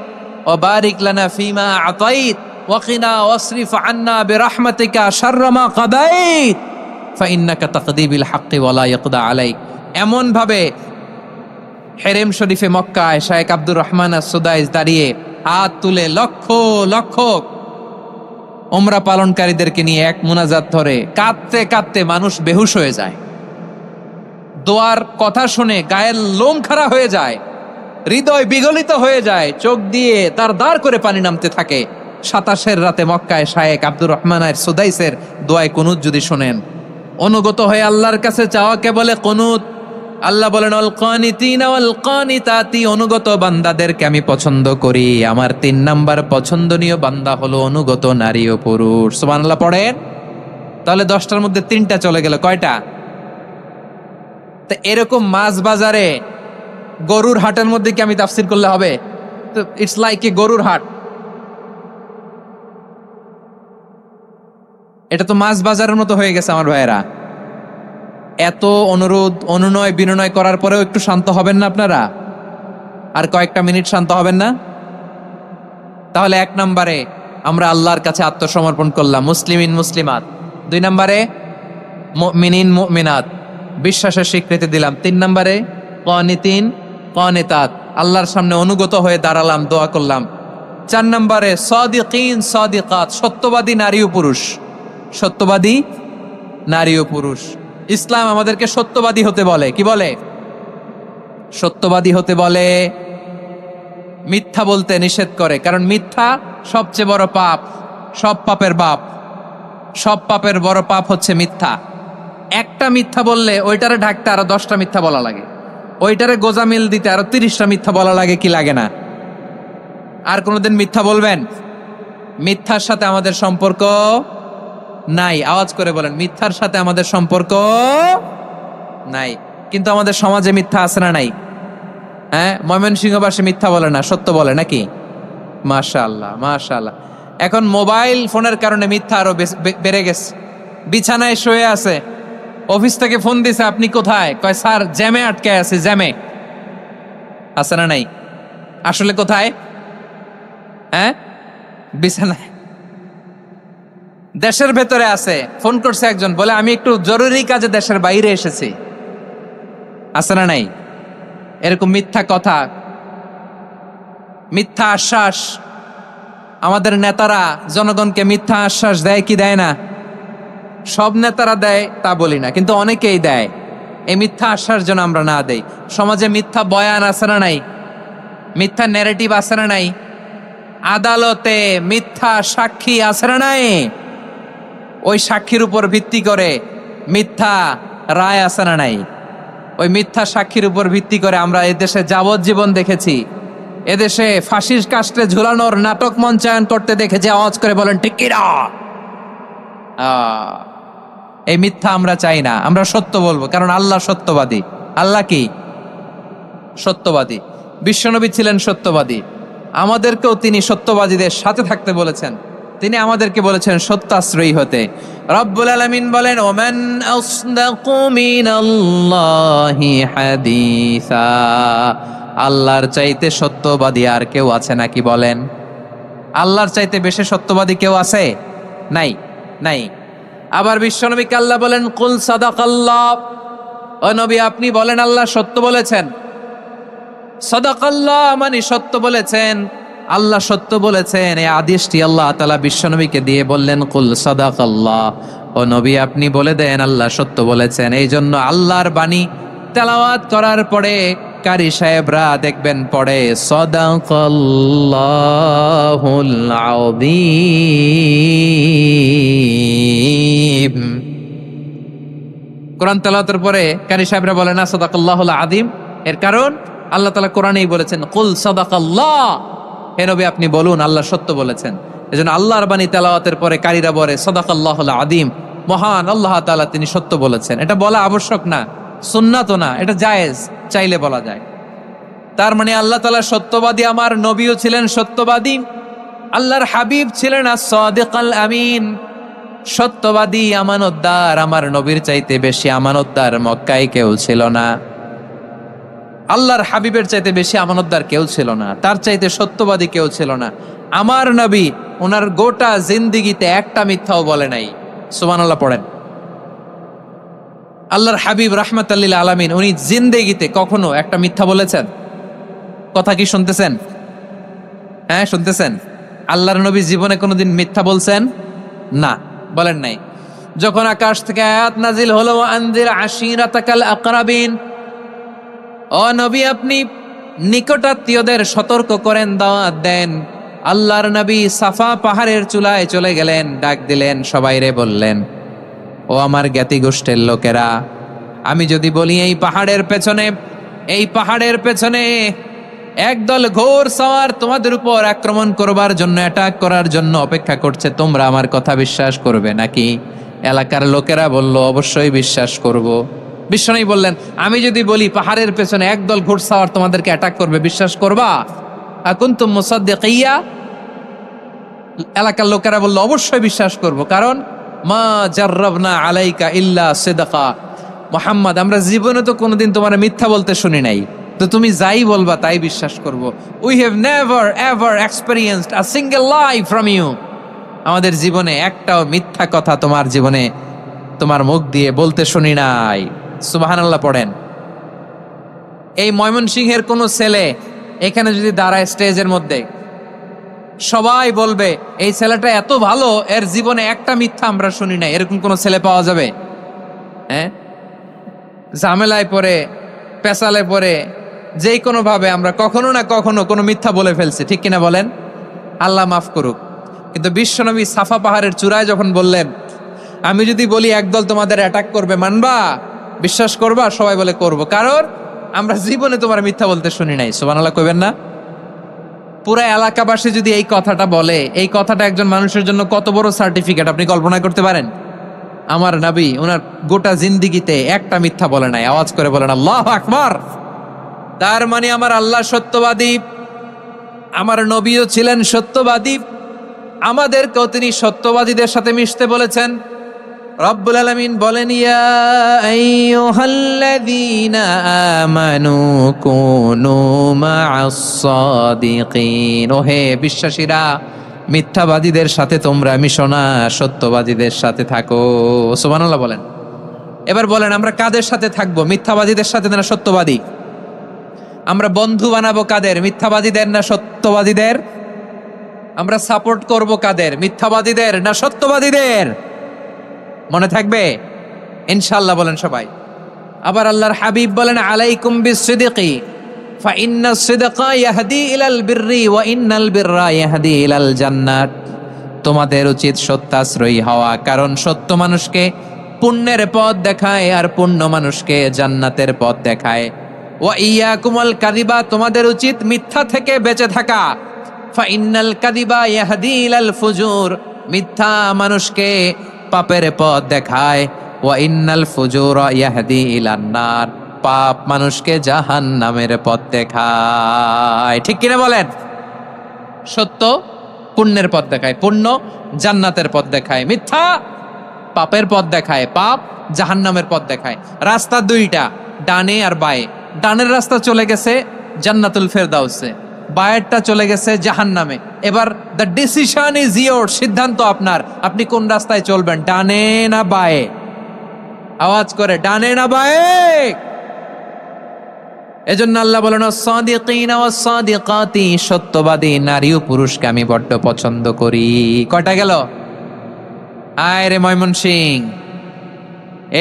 ওয়া বারিক লানা ফিমা আতাইত ওয়া কিনা ওয়াসরিফ আন্না বিরহমাতিকা শাররা মা কাদাইত ফাইন্নাকা তাকদি বিল হাক্কি ওয়া লা ইয়াকদা আলাইক। এমন ভাবে হেরেম শরীফে মক্কায় শেখ আব্দুর রহমান সুদাইস দাঁড়িয়ে হাত তুলে লক্ষ লক্ষ উমরা পালনকারীদেরকে নিয়ে এক মুনাজাত ধরে কাঁদতে কাঁদতে মানুষ বেহুশ হয়ে যায়। দোয়ার কথা শুনে গায়ের লোম খাড়া হয়ে যায়, হৃদয় বিগলিত হয়ে যায়, চোখ দিয়ে তার দাঁড় করে পানি নামতে থাকে। 27-এর রাতে মক্কায় শেখ আব্দুর রহমান সুদাইসের দোয়ায় কুনুত যদি শোনেন, অনুগত হয়ে আল্লাহর কাছে চাওয়াকে বলে কুনুত। আল্লাহ বলেন আল কানিতিনা ওয়াল কানিতাতি, অনুগত বান্দাদেরকে আমি পছন্দ করি। আমার 3 নাম্বার পছন্দনীয় বান্দা হলো অনুগত নারী ও পুরুষ। সুবহানাল্লাহ পড়েন। তাহলে 10টার মধ্যে 3টা চলে গেল। কয়টা? তো এরকম মাছ বাজারে গরুর হাটের মধ্যে কি আমি তাফসীর করলে হবে? তো ইটস লাইক এ গরুর হাট। এটা তো মাছ বাজারের মতো হয়ে গেছে আমার ভাইয়েরা। এত অনুরোধ অনুনয় বিনয় করার পরেও একটু শান্ত হবেন না আপনারা? আর কয়েকটা মিনিট শান্ত হবেন না? তাহলে 1 নম্বরে আমরা আল্লাহর কাছে আত্মসমর্পণ করলাম, মুসলিমিন মুসলিমাত। 2 নম্বরে মুমিনিন মুমিনাত, বিশ্বাসের স্বীকৃতি দিলাম। 3 নম্বরে কানিতিন কানিতাত, আল্লাহর সামনে অনুগত হয়ে দাঁড়ালাম, দোয়া করলাম। 4 নম্বরে সাদিকিন সাদিকাত, সত্যবাদী নারী ও পুরুষ। সত্যবাদী নারী ও পুরুষ। ইসলাম আমাদেরকে সত্যবাদী হতে বলে। কি বলে? সত্যবাদী হতে বলে, মিথ্যা বলতে নিষেধ করে। কারণ মিথ্যা সবচেয়ে বড় পাপ, সব পাপের বাপ। সব পাপের বড় পাপ হচ্ছে মিথ্যা। একটা মিথ্যা বললে ওইটারে ঢাকতে আরো 10টা মিথ্যা বলা লাগে, ওইটারে গোজামিল দিতে আরো 30টা মিথ্যা বলা লাগে। কি লাগে না? আর কোনোদিন মিথ্যা বলবেন? মিথ্যার সাথে আমাদের সম্পর্ক নাই। আওয়াজ করে বলেন, মিথ্যার সাথে আমাদের সম্পর্ক নাই। কিন্তু আমাদের সমাজে মিথ্যা আছে না নাই? হ্যাঁ, ময়মনসিংহবাসী মিথ্যা বলে না, সত্য বলে নাকি? মাশাআল্লাহ মাশাআল্লাহ। এখন মোবাইল ফোনের কারণে মিথ্যা আরো বেড়ে গেছে। বিছানায় শুয়ে আছে, অফিস থেকে ফোন দিছে, আপনি কোথায়? কয় স্যার জ্যামে আটকে আছে। জ্যামে আছে না নাই? আসলে কোথায়? হ্যাঁ, বিছানায়। দেশের ভেতরে আছে, ফোন করছে একজন, বলে আমি একটু জরুরি কাজে দেশের বাইরে এসেছি। আছে না নাই এরকম মিথ্যা কথা, মিথ্যা আশ্বাস? আমাদের নেতারা জনগণকে মিথ্যা আশ্বাস দেয় কি দেয় না? সব নেতারা দেয় তা বলি না, কিন্তু অনেকেই দেয়। এই মিথ্যা আশ্বাস যেন আমরা না দেই। সমাজে মিথ্যা বয়ান আছে না নাই? মিথ্যা ন্যারেটিভ আছে না নাই? আদালতে মিথ্যা সাক্ষী আছে না নাই? ওই সাক্ষীর উপর ভিত্তি করে মিথ্যা রায় আছে না নাই? ওই মিথ্যা সাক্ষীর উপর ভিত্তি করে আমরা এদেশে যাবজ্জীবন দেখেছি, এদেশে ফাঁসির কাস্টে ঝুলানোর নাটক মঞ্চায়ন করতে দেখেছি। আওয়াজ করে বলেন ঠিক কি না? এই মিথ্যা আমরা চাই না, আমরা সত্য বলবো, কারণ আল্লাহ সত্যবাদী। আল্লাহ কি? সত্যবাদী। বিশ্বনবী ছিলেন সত্যবাদী, আমাদেরকেও তিনি সত্যবাদীদের সাথে থাকতে বলেছেন। তিনি আমাদেরকে বলেছেন সত্যাশ্রয়ী হতে। রব্বুল আলামিন বলেন, ওমান আসদাকু মিনাল্লাহি হাদিসা, আল্লাহর চাইতে সত্যবাদী আর কেউ আছে নাকি বলেন? আল্লাহর চাইতে বেশি সত্যবাদী কেউ আছে? নাই, নাই। আবার বিশ্বনবীকে আল্লাহ বলেন, কুল সাদাকাল্লাহ, ও নবী আপনি বলেন আল্লাহ সত্য বলেছেন। সাদাকাল্লাহ মানে সত্য বলেছেন, আল্লাহ সত্য বলেছেন। এই আদেশটি আল্লাহ তাআলা বিশ্বনবীকে দিয়ে বললেন, কুল সাদাকাল্লাহ, ও নবী আপনি বলে দেন আল্লাহ সত্য বলেছেন। এই জন্য আল্লাহর বাণী তেলাওয়াত করার পরে কারি সাহেবরা দেখবেন পড়ে সাদাকাল্লাহুল আযীম। কোরআন তেলাওয়াতের পরে কারি সাহেবরা বলে না সাদাকাল্লাহুল আযীম। এর কারণ আল্লাহ তাআলা কোরআনেই বলেছেন, কুল সাদাকাল্লাহ, হে নবী আপনি বলুন আল্লাহ সত্য বলেছেন। এজন্য আল্লাহর বাণী তেলাওয়াতের পরে কারীরা বলে সাদাকাল্লাহুল আযীম, মহান আল্লাহ তাআলা তিনি সত্য বলেছেন। এটা বলা আবশ্যক না, সুন্নাতও না, এটা জায়েজ, চাইলে বলা যায়। তার মানে আল্লাহ তাআলা সত্যবাদী, আমার নবীও ছিলেন সত্যবাদী, আল্লাহর হাবিব ছিলেন as-সাদিকাল আমিন, সত্যবাদী, আমানতদার। আমার নবীর চাইতে বেশি আমানতদার মক্কায় কেউ ছিল না, আল্লাহর হাবিবের চাইতে বেশি আমানতদার কেউ ছিল না, তার চাইতে সত্যবাদী কেউ ছিল না। আমার নবী ওনার গোটা জিন্দেগিতে একটা মিথ্যাও বলে নাই। সুবহানাল্লাহ পড়েন। আল্লাহর হাবিব রাহমাতাল লিল আলামিন উনি জিন্দেগিতে কখনো একটা মিথ্যা বলেছেন? কথা কি শুনতেছেন? হ্যাঁ শুনতেছেন? আল্লাহর নবী জীবনে কোনোদিন মিথ্যা বলছেন? না, বলেন নাই। যখন আকাশ থেকে আয়াত নাজিল হলো, আনজির আশিরাতাকাল আকরাবিন, ও নবী আপনি নিকটাত্মীয়দের সতর্ক করেন, দাওয়াত দেন। আল্লাহর নবী সাফা পাহাড়ের চূড়ায় চলে গেলেন, ডাক দিলেন, সবাইরে বললেন, ও আমার জ্ঞাতি গোষ্ঠীর লোকেরা, আমি যদি বলি এই পাহাড়ের পেছনে একদল ঘোর সওয়ার তোমাদের উপর আক্রমণ করবার জন্য, অ্যাটাক করার জন্য অপেক্ষা করছে, তোমরা আমার কথা বিশ্বাস করবে নাকি? এলাকার লোকেরা বলল, অবশ্যই বিশ্বাস করব। বিশ্বনবী বললেন, আমি যদি বলি পাহাড়ের পেছনে একদল ঘোড়সাওয়ার তোমাদেরকে অ্যাটাক করবে, বিশ্বাস করবা? আকুনতুম মুসাদ্দিকিয়া? এলাকার লোকেরা বলল, অবশ্যই বিশ্বাস করব, কারণ মা জাররাবনা আলাইকা ইল্লা সিদকা, মুহাম্মদ আমরা জীবনে তো কোনোদিন তোমার মিথ্যা বলতে শুনি নাই, তো তুমি যাই বলবা তাই বিশ্বাস করব। We have never ever experienced a single lie from you, আমাদের জীবনে একটাও মিথ্যা কথা তোমার জীবনে তোমার মুখ দিয়ে বলতে শুনি নাই। সুবহানাল্লাহ পড়েন। এই ময়মনসিংহের কোনো ছেলে এখানে যদি দাঁড়ায় স্টেজের মধ্যে, সবাই বলবে এই ছেলেটা এত ভালো, এর জীবনে একটা মিথ্যা আমরা শুনি নাই। এরকম কোন ছেলে পাওয়া যাবে? হ্যাঁ, ঝামেলায় পড়ে, পেশালে পড়ে, যেই কোনো ভাবে আমরা কখনো না কখনো কোনো মিথ্যা বলে ফেলছি, ঠিক কিনা বলেন? আল্লাহ মাফ করুক। কিন্তু বিশ্বনবী সাফা পাহাড়ের চূড়ায় যখন বললেন, আমি যদি বলি একদল তোমাদের অ্যাটাক করবে, মানবা? বিশ্বাস করবা? সবাই বলে করব, কারণ আমরা জীবনে তোমার মিথ্যা বলতে শুনি নাই। সুবহানাল্লাহ কইবেন না? পুরা এলাকাবাসী যদি এই কথাটা বলে, এই কথাটা একজন মানুষের জন্য কত বড় সার্টিফিকেট আপনি কল্পনা করতে পারেন? আমার নবী ওনার গোটা জিন্দেগিতে একটা মিথ্যা বলে নাই। আওয়াজ করে বলেন আল্লাহু আকবার। তার মানে আমার আল্লাহ সত্যবাদী, আমার নবীও ছিলেন সত্যবাদী, আমাদেরকেও তিনি সত্যবাদীদের সাথে মিশতে বলেছেন। রব্বুল আলামিন বলেন, ইয়া আইয়ুহাল্লাযীনা আমানু কুনু মা'আস সাদিকিন, ওহে বিশ্বাসীরা মিথ্যাবাদীদের সাথে তোমরা মিশো না, সত্যবাদীদের সাথে থাকো। সুবহানাল্লাহ বলেন। এবার বলেন আমরা কাদের সাথে থাকবো? মিথ্যাবাদীদের সাথে না সত্যবাদী? আমরা বন্ধু বানাবো কাদের? মিথ্যাবাদীদের না সত্যবাদীদের? আমরা সাপোর্ট করব কাদের? মিথ্যাবাদীদের না সত্যবাদীদের? মনে থাকবে ইনশাআল্লাহ বলেন সবাই। আবার আল্লাহর হাবিব বলেন আলাইকুম বিসসিদকি ফাইন্নাস সিদকা ইয়াহদি ইলাল বিররি ওয়া ইন্নাল বিররা ইয়াহদি ইলাল জান্নাত। তোমাদের উচিত সত্যাশ্রয়ী হওয়া, কারণ সত্য মানুষকে পুণ্যের পথ দেখায় আর পুণ্য মানুষকে জান্নাতের পথ দেখায়। ওয়া ইয়াকুমুল কাযিবা, তোমাদের উচিত মিথ্যা থেকে বেঁচে থাকা। ফাইন্নাল কাযিবা ইয়াহদি ইলাল ফুজুর, মিথ্যা মানুষকে পাপের পথ দেখায়। ওয়া ইন্নাল ফুজুরা ইয়াহদি ইলান নার, পাপ মানুষকে জাহান্নামের পথ দেখায়। ঠিক কিনা বলেন? সত্য পুণ্যের পথ দেখায়, পুণ্য জান্নাতের পথ দেখায়, মিথ্যা পাপের পথ দেখায়, পাপ জাহান্নামের পথ দেখায়। রাস্তা দুইটা, ডানে আর বায়ে। ডানের রাস্তা চলে গেছে জান্নাতুল ফেরদাউসে, বায়েরটা চলে গেছে জাহান্নামে। এবার দ্য ডিসিশন ইজ ইয়োর, সিদ্ধান্ত আপনার, আপনি কোন রাস্তায় চলবেন, ডানে না বায়ে? আওয়াজ করে, ডানে না বায়ে? এজন্য আল্লাহ বলেন সাদিকিনা ওয়াস সাদিকাতি, সত্যবাদী নারী ও পুরুষকে আমি বড্ড পছন্দ করি। কয়টা গেল? আয় রে ময়মনসিং,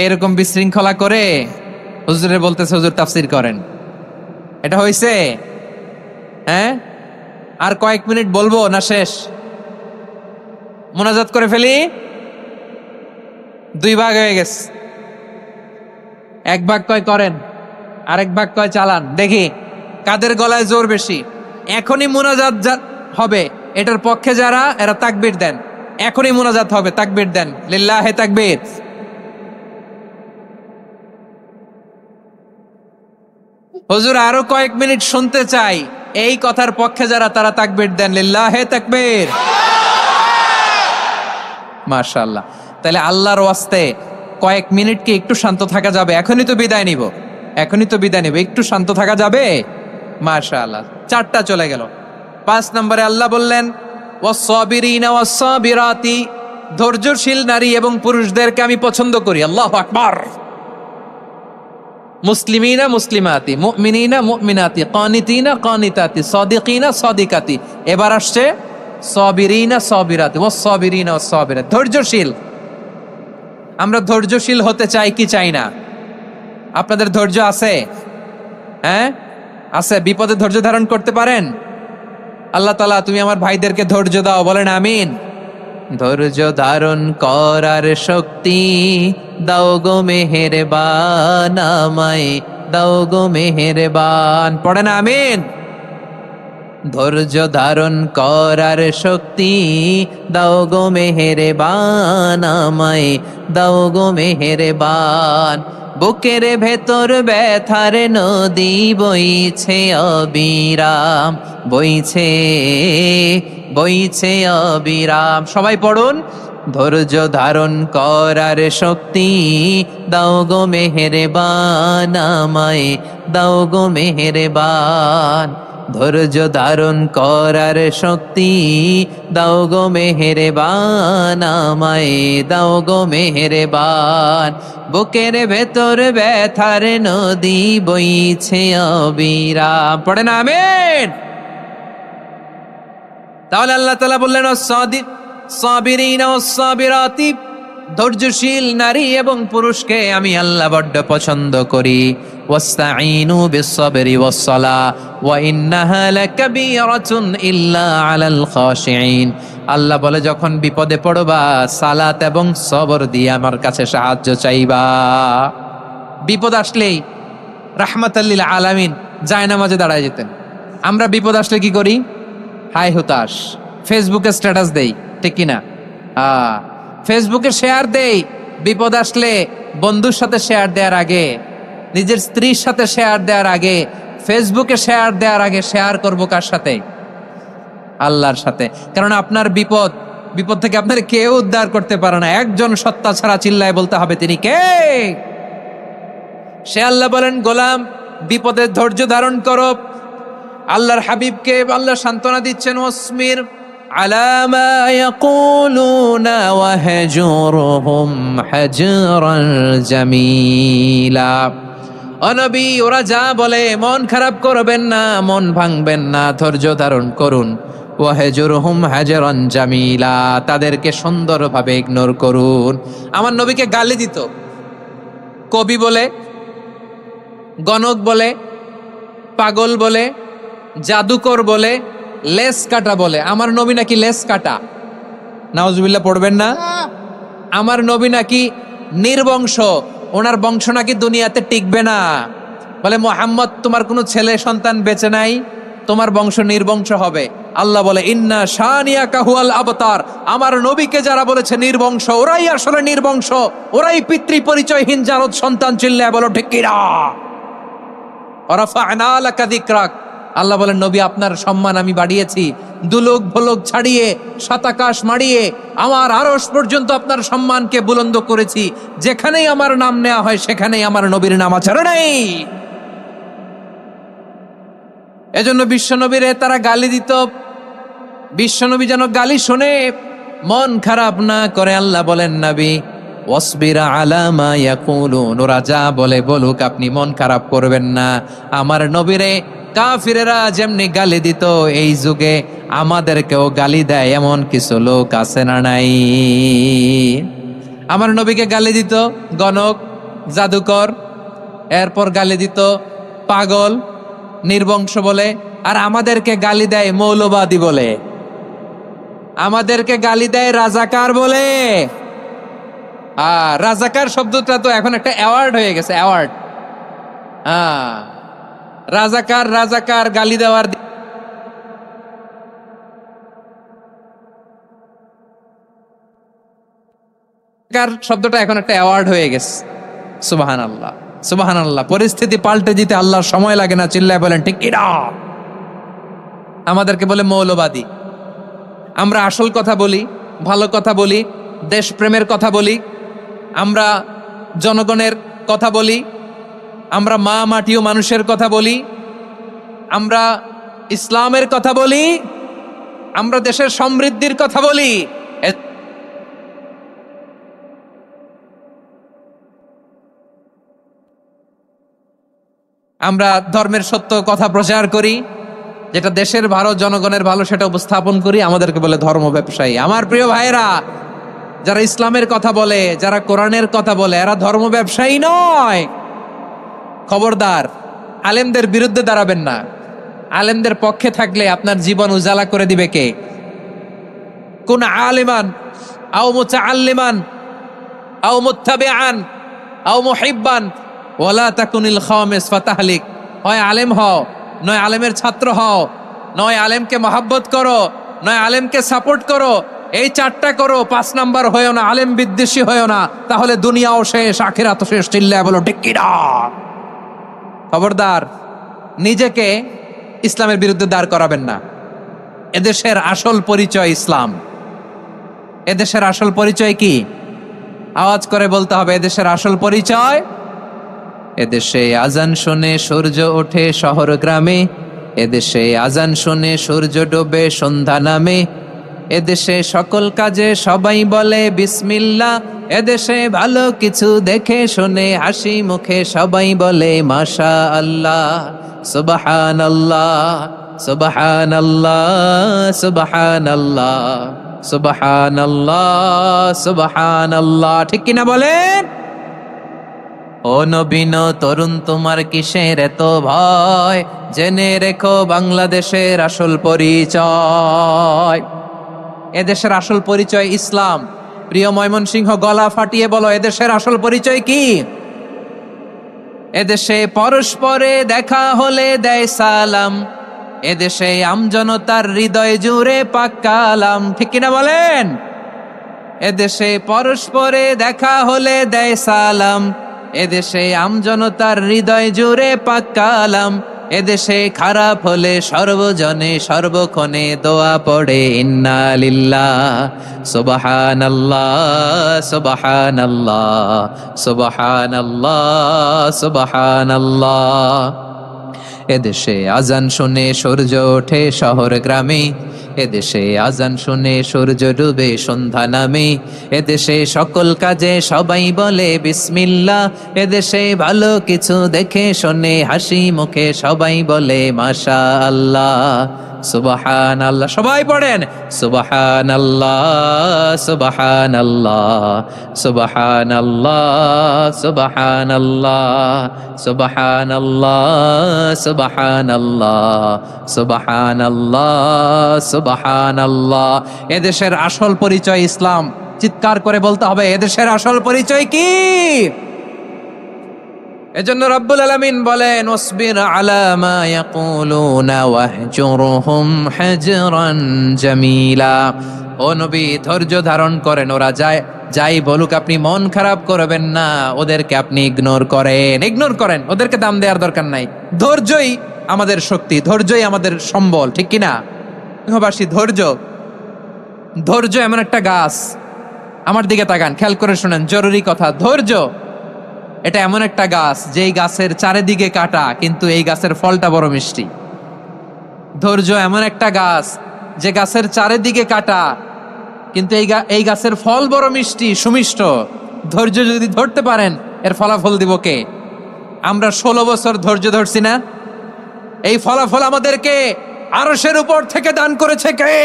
এইরকম বিশৃঙ্খলা করে হুজুরে বলতেছে হুজুর তাফসীর করেন, এটা হইছে? হ্যাঁ, আর কয়েক মিনিট বলবো না শেষ? মুনাজাত করে ফেলি। দুই ভাগ হয়ে গেছে, এক ভাগ কয় করেন, আরেক ভাগ কয় চালান। দেখি কাদের গলায় জোর বেশি। এখনই মুনাজাত হবে, এটার পক্ষে যারা এরা তাকবীর দেন। এখনই মুনাজাত হবে, তাকবীর দেন, লিল্লাহে তাকবীর। হুজুর আরো কয়েক মিনিট শুনতে চাই, এই কথার পক্ষে যারা তারা তাকবীর দেন, লিল্লাহে তাকবীর। মাশাআল্লাহ। তাহলে আল্লাহর ওয়াস্তে কয়েক মিনিট কি একটু শান্ত থাকা যাবে? এখনই তো বিদায় নিব, এখনই তো বিদায় নিব, একটু শান্ত থাকা যাবে? মাশাআল্লাহ, 4টা চলে গেল। 5 নম্বরে আল্লাহ বললেন ওয়াস-সাবিরিনা ওয়াস-সাবিরাতি, ধৈর্যশীল নারী এবং পুরুষদেরকে আমি পছন্দ করি। আল্লাহু আকবার। মুসলিমিনা মুসলিমাতি, মুমিনিনা মুমিনাতি, কানিতিনা কানিতাতি, সাদিকিনা সাদিকাতি। এবার আসছে সাবিরিনা সাবিরাতি, ওয়াস-সাবিরিনা ওয়াস-সাবিরাতি, ধৈর্যশীল। আমরা ধৈর্যশীল হতে চাই কি চাই না? আপনাদের ধৈর্য আছে? হ্যাঁ আছে? বিপদে ধৈর্য ধারণ করতে পারেন? আল্লাহ তাআলা তুমি আমার ভাইদেরকে ধৈর্য দাও, বলেন আমিন। ধৈর্য ধারণ করার শক্তি দাও গো মেহেরবান, আমায় দাও গো মেহেরবান, পড়েন আমিন। ধৈর্য ধারণ করার শক্তি দাও গো মেহেরবান, আমায় দাও গো মেহেরবান। বুকের ভেতর ব্যথার নদী বইছে অবিরাম, বইছে বইছে অবিরাম। সবাই পড়ুন, ধৈর্য ধারণ করার শক্তি দাও গো মেহেরবান, আমায় দাও গো মেহেরবান। ধৈর্য ধারণ করার শক্তি দাও গো মেহেরবান, আমায় দাও গো মেহেরবান। বুকের ভেতর ব্যথার নদী বইছে অবিরাম, পড়েন আমিন। তাহলে আল্লাহ তাআলা বললেন সাবিরিনা ওয়াস-সাবিরাতি, ধৈর্যশীল নারী এবং পুরুষকে আমি আল্লাহ বড্ড পছন্দ করি। ওয়াস্তাঈনু বিস-সাবরি ওয়াস-সালাহ ওয়া ইন্নাহা লাকাবীরাতুন ইল্লা আলাল খাশিঈন। আল্লাহ বলে যখন বিপদে পড়বা সালাত এবং সবর দিয়ে আমার কাছে সাহায্য চাইবা। বিপদ আসলেই রাহমাতাল লিল আলামিন জায়নামাজে দাঁড়ায় যেতেন। আমরা বিপদ আসলে কি করি? হাই হুতাশ, ফেসবুকে স্ট্যাটাস দেই, ঠিক কিনা? ফেসবুকে শেয়ার দেই। বিপদ আসলে বন্ধুর সাথে শেয়ার দেওয়ার আগে, নিজের স্ত্রীর সাথে শেয়ার দেওয়ার আগে, ফেসবুকে শেয়ার দেওয়ার আগে শেয়ার করবো কার সাথে? আল্লাহর সাথে। কারণ আপনার বিপদ থেকে আপনার কেউ উদ্ধার করতে পারে না, একজন সত্তা ছাড়া। চিল্লায় বলতে হবে তিনি কে? সে আল্লাহ বলেন গোলাম বিপদের ধৈর্য ধারণ করো। আল্লাহর হাবিবকে আল্লাহ সান্ত্বনা দিচ্ছেন ওয়াসমির على ما يقولون واهجرهم هجرا جميلا। ও নবী, ওরা যা বলে মন খারাপ করবেন না, মন ভাঙবেন না, ধৈর্য ধারণ করুন। ওয়াহজুরহুম হাজরান জামিলা, তাদেরকে সুন্দরভাবে ইগনোর করুন। আমার নবীকে গালি দিত কবি বলে, গণক বলে, পাগল বলে, জাদুকর বলে, লেস কাটা বলে। আমার নবী নাকি লেস কাটা, নাউজুবিল্লাহ পড়বেন না। আমার নবী নাকি নির্বংশ, ওনার বংশ নাকি দুনিয়াতে টিকবে না। বলে মুহাম্মদ, তোমার কোনো ছেলে সন্তান বেঁচে নাই, তোমার বংশ নির্বংশ হবে। আল্লাহ বলে ইন্না শানিয়াকা হুয়াল আবতার, আমার নবীকে যারা বলেছে নির্বংশ, ওরাই আসলে নির্বংশ, ওরাই পিতৃ পরিচয়হীন জারদ সন্তান। চিল্লায় বলো ঠিক কিনা? ওয়ারাফা'না লাকা যিকরাক, আল্লাহ বলেন নবী আপনার সম্মান আমি বাড়িয়েছি, দুলোক ভোলক ছাড়িয়ে শতাকাশ মারিয়ে আমার আরশ পর্যন্ত আপনার সম্মানকে বুলন্দ করেছি। যেখানেই আমার নাম নেওয়া হয় সেখানেই আমার নবীর নাম আছে নেই। এজন্য বিশ্বনবীরে তারা গালি দিত। বিশ্বনবী যেন গালি শুনে মন খারাপ না করে আল্লাহ বলেন নবী ওয়াসবির আলা মা ইয়াকুলুন, ওরা যা বলে বলুক, আপনি মন খারাপ করবেন না। আমার নবীরে কাফিরেরা যেমনি গালি দিত, এই যুগে আমাদেরকেও গালি দেয় এমন কিছু লোক আছে না নাই? আমার নবীকে গালি দিত গণক, জাদুকর, এরপর গালি দিত পাগল, নির্বংশ বলে, আর আমাদেরকে গালি দেয় মৌলবাদী বলে, আমাদেরকে গালি দেয় রাজাকার বলে। রাজাকার শব্দটা তো এখন একটা অ্যাওয়ার্ড হয়ে গেছে, অ্যাওয়ার্ড। রাজাকার, রাজাকার গালি দেওয়ার শব্দটা এখন একটা অ্যাওয়ার্ড হয়ে গেছে। সুবহানাল্লাহ, সুবহানাল্লাহ। পরিস্থিতি পাল্টে দিতে আল্লাহর সময় লাগে না। চিল্লায় বলেন ঠিক কিনা? আমাদেরকে বলে মৌলবাদী। আমরা আসল কথা বলি, ভালো কথা বলি, দেশপ্রেমের কথা বলি, আমরা জনগণের কথা বলি, আমরা মা মাটি ও মানুষের কথা বলি, আমরা ইসলামের কথা বলি, আমরা দেশের সমৃদ্ধির কথা বলি। আমরা ধর্মের সত্য কথা প্রচার করি, যেটা দেশের ভালো, জনগণের ভালো, সেটা উপস্থাপন করি। আমাদেরকে বলে ধর্ম ব্যবসায়ী। আমার প্রিয় ভাইরা, যারা ইসলামের কথা বলে, যারা কোরআনের কথা বলে, এরা ধর্ম ব্যবসায়ী নয়। খবরদার, আলেমদের বিরুদ্ধে দাঁড়াবেন না। আলেমদের পক্ষে থাকলে আপনার জীবন উজালা করে দিবে কে? কোন আলিমান আও মুতাআল্লিমান আও মুত্তাবিআন আও মুহিব্বান ওয়ালা তাকুনিল খামিস ফাতাহলিক। হয় আলেম হও, নয় আলেমের ছাত্র হও, নয় আলেমকে মহব্বত করো, নয় আলেমকে সাপোর্ট করো। এই চারটা করো, 5 নাম্বার হয়েও না, আলেম বিদ্বেষী হয়েও না, তাহলে দুনিয়াও শেষ, আখিরাতও শেষ। চিল্লায় বলো ঠিক কিনা? খবরদার, নিজেকে ইসলামের বিরুদ্ধে দাঁড় করাবেন না। এদেশের আসল পরিচয় ইসলাম। এদেশের আসল পরিচয় কি? আওয়াজ করে বলতে হবে, এদেশের আসল পরিচয়। এদেশে আজান শুনে সূর্য ওঠে শহর গ্রামে, এদেশে আজান শুনে সূর্য ডোবে সন্ধ্যা নামে, এদেশে সকল কাজে সবাই বলে বিসমিল্লাহ, এদেশে ভালো কিছু দেখে শুনে হাসি মুখে সবাই বলে মাশা আল্লাহ, সুবহানাল্লাহ, সুবহানাল্লাহ, সুবহানাল্লাহ, সুবহানাল্লাহ, সুবহানাল্লাহ। ঠিক কিনা বলেন? ও নবীন তরুণ, তোমার কিসের এত ভয়? জেনে রেখো বাংলাদেশের আসল পরিচয়। এদেশের আসল পরিচয় ইসলাম। প্রিয় ময়মনসিংহ, গলা ফাটিয়ে বলো, এদেশের আসল পরিচয় কি? এদেশে পরস্পরে দেখা হলে দেয় সালাম, এদেশে আমজনতার হৃদয় জুড়ে পাক কালাম। ঠিক কিনা বলেন? এদেশে পরস্পরে দেখা হলে দেয় সালাম, এদেশে আমজনতার হৃদয় জুড়ে পাক কালাম, এদেশে খারাপ হলে সর্বজনে সর্বক্ষণে দোয়া পড়ে ইন্না লিল্লাহ, সুবহানাল্লাহ, সুবহানাল্লাহ, সুবহানাল্লাহ, সুবহানাল্লাহ। এদেশে আজান শুনে সূর্য ওঠে শহর গ্রামে, এদেশে আজান শুনে সূর্য ডুবে সন্ধ্যা নামে, এদেশে সকল কাজে সবাই বলে বিসমিল্লাহ, এদেশে ভালো কিছু দেখে শোনে হাসি মুখে সবাই বলে মাশাআল্লাহ। সুবহানাল্লাহ, সবাই পড়েন সুবহানাল্লাহ সুবহানাল্লাহ সুবহানাল্লাহ সুবহানাল্লাহ সুবহানাল্লাহ সুবহানাল্লাহ সুবহানাল্লাহ সুবহানাল্লাহ। এদেশের আসল পরিচয় ইসলাম। চিৎকার করে বলতে হবে, এদেশের আসল পরিচয় কি? এজন্য রব্বুল আলামিন বলেন ওয়াসবির আলা মা ইয়াকুলুনা ওয়াহজুরহুম হাজরান জামিলা। ও নবী, ধৈর্য ধারণ করেন, ওরা যাই বলুক আপনি মন খারাপ করবেন না, ওদেরকে আপনি ইগনোর করেন, ওদেরকে দাম দেওয়ার দরকার নাই। ধৈর্যই আমাদের শক্তি, ধৈর্যই আমাদের সম্বল, ঠিক কিনা? গৃহবাসী, ধৈর্য এমন একটা গাছ, আমার দিকে তাকান, খেয়াল করে শোনেন, জরুরি কথা। ধৈর্য এটা এমন একটা গাছ যেই গাছের চারিদিকে কাটা, কিন্তু এই গাছের ফলটা বড় মিষ্টি। ধৈর্য এমন একটা গাছ যে গাছের চারিদিকে কাটা, কিন্তু এই গাছের ফল বড় মিষ্টি, সুমিষ্ট। ধৈর্য যদি ধরতে পারেন, এর ফলাফল দিব কে? আমরা 16 বছর ধৈর্য ধরছি না? এই ফলাফল আমাদেরকে আরশের উপর থেকে দান করেছে কে?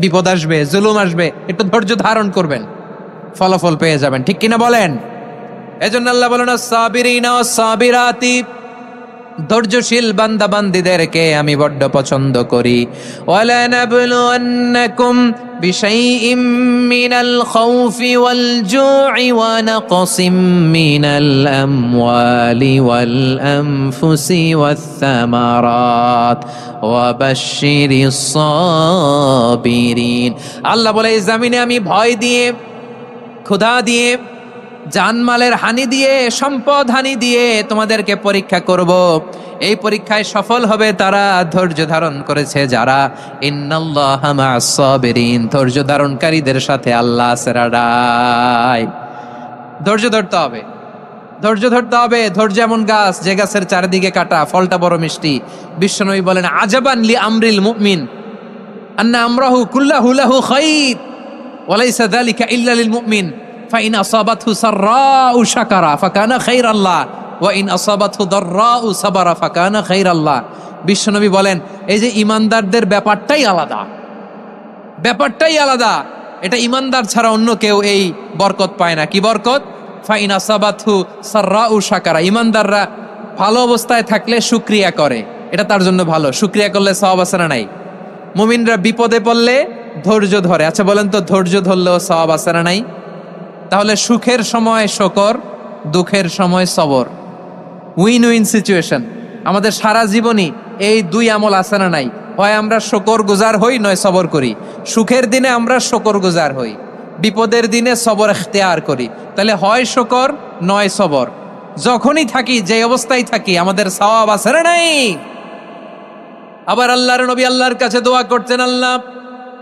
বিপদ আসবে, জুলুম আসবে, একটু ধৈর্য ধারণ করবেন, ফলাফল পেয়ে যাবেন, ঠিক কিনা বলেন? এজন্য আল্লাহ বলেন আস-সাবিরিনা ওয়াস-সাবিরাতি, ধৈর্যশীল বান্দা বান্দীদেরকে আমি বড্ড পছন্দ করি। ওয়ালা নাবলুওয়ান্নাকুম বিশাইইম মিনাল খাউফি ওয়াল জু'i ওয়া নাকসিম মিনাল আমওয়ালি ওয়াল আনফুসি ওয়াস সামারাত ওয়া বাশশিরিস সাবিরিন। আল্লাহ বলে, এই জমিনে আমি ভয় দিয়ে, ক্ষুধা দিয়ে, জানমালের হানি দিয়ে, সম্পদ হানি দিয়ে তোমাদেরকে পরীক্ষা করব। এই পরীক্ষায় সফল হবে তারা ধৈর্য ধারণ করেছে যারা। ইন্নাল্লাহা মা'আস সাবিরিন, ধৈর্য ধারণকারীদের সাথে আল্লাহ আছে রাডাই। ধৈর্য ধরতে হবে, ধৈর্য এমন গাছ যে গাছের চারিদিকে কাটা, ফলটা বড় মিষ্টি। বিশ্বনবী বলেন আজাবান লি আমরিল মুমিন আন্না আমরাহু কুল্লাহু লাহু খাইর ওয়া লাইসা যালিকা ইল্লা লিল মুমিন ফাইন আসাবাতহু সাররাউ শাকারা ফাকানা খাইরাল্লাহ ওয়া ইন আসাবাতহু দাররাউ সাবারা ফাকানা খাইরাল্লাহ। বিশ্বনবী বলেন, এই যে ইমানদারদের ব্যাপারটাই আলাদা, এটা ইমানদার ছাড়া অন্য কেউ এই বরকত পায় না। কি বরকত? ফাইন আসাবাতহু সাররাউ শাকারা, ইমানদাররা ভালো অবস্থায় থাকলে শুকরিয়া করে, এটা তার জন্য ভালো। শুকরিয়া করলে সওয়াব আছে না নাই? মুমিনরা বিপদে পড়লে ধৈর্য ধরে। আচ্ছা বলেন তো, ধৈর্য ধরলেও সওয়াব আছে না নাই? তাহলে সুখের সময় শকর, দুঃখের সময় সবর, উইন উইন সিচুয়েশন। আমাদের সারা জীবনই এই দুই আমল আছে না নাই? হয় আমরা শকর গুজার হই, নয় সবর করি। সুখের দিনে আমরা শকর গুজার হই, বিপদের দিনে সবর ইখতিয়ার করি। তাহলে হয় শকর নয় সবর। যখনই থাকি, যে অবস্থায় থাকি, আমাদের সওয়াব আছে না নাই? আবার আল্লাহর নবী আল্লাহর কাছে দোয়া করতেন,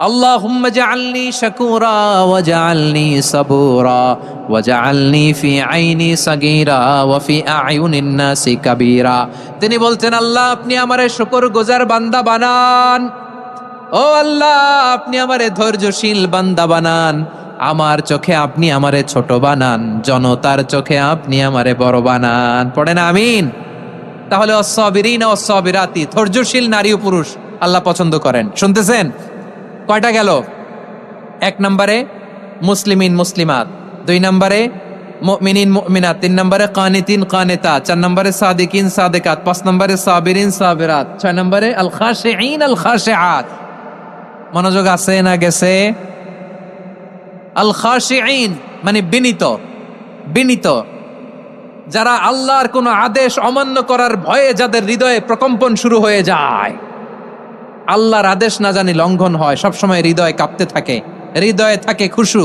আল্লাহুম্মা জাআলনি শাকুরা ওয়া জাআলনি সাবুরা ওয়া জাআলনি ফি আইনি সাগীরা ওয়া ফি আ'য়ুনিন নাসি কাবীরা। তিনি বলতেন, আল্লাহ আপনি আমারে শুকরগুজার বান্দা বানান, ও আল্লাহ আপনি আমারে ধৈর্যশীল বান্দা বানান, আমার চোখে আপনি আমারে ছোট বানান, জনতার চোখে আপনি আমারে বড় বানান। পড়েন আমিন। তাহলে আস-সাবিরিনা ওয়াস-সাবিরাতি, ধৈর্যশীল নারী ও পুরুষ আল্লাহ পছন্দ করেন। শুনতেছেন? কয়টা গেল? 1 নম্বরে মুসলিমিন মুসলিমাত, 2 নম্বরে মুমিনিন মুমিনাত, 3 নম্বরে কানিতিন কানিতাত, 4 নম্বরে সাদিকিন সাদিকাত, 5 নম্বরে সাবিরিন সাবিরাত, 6 নম্বরে আল খাশিঈন আল খাশিআত। মনোযোগ আছে না গেছে? আল খাশিঈন মানে বিনীত, যারা আল্লাহর কোন আদেশ অমান্য করার ভয়ে যাদের হৃদয়ে প্রকম্পন শুরু হয়ে যায়, আল্লাহর আদেশ না জানি লঙ্ঘন হয়, সবসময় হৃদয় কাঁপতে থাকে, হৃদয়ে থাকে খুশু।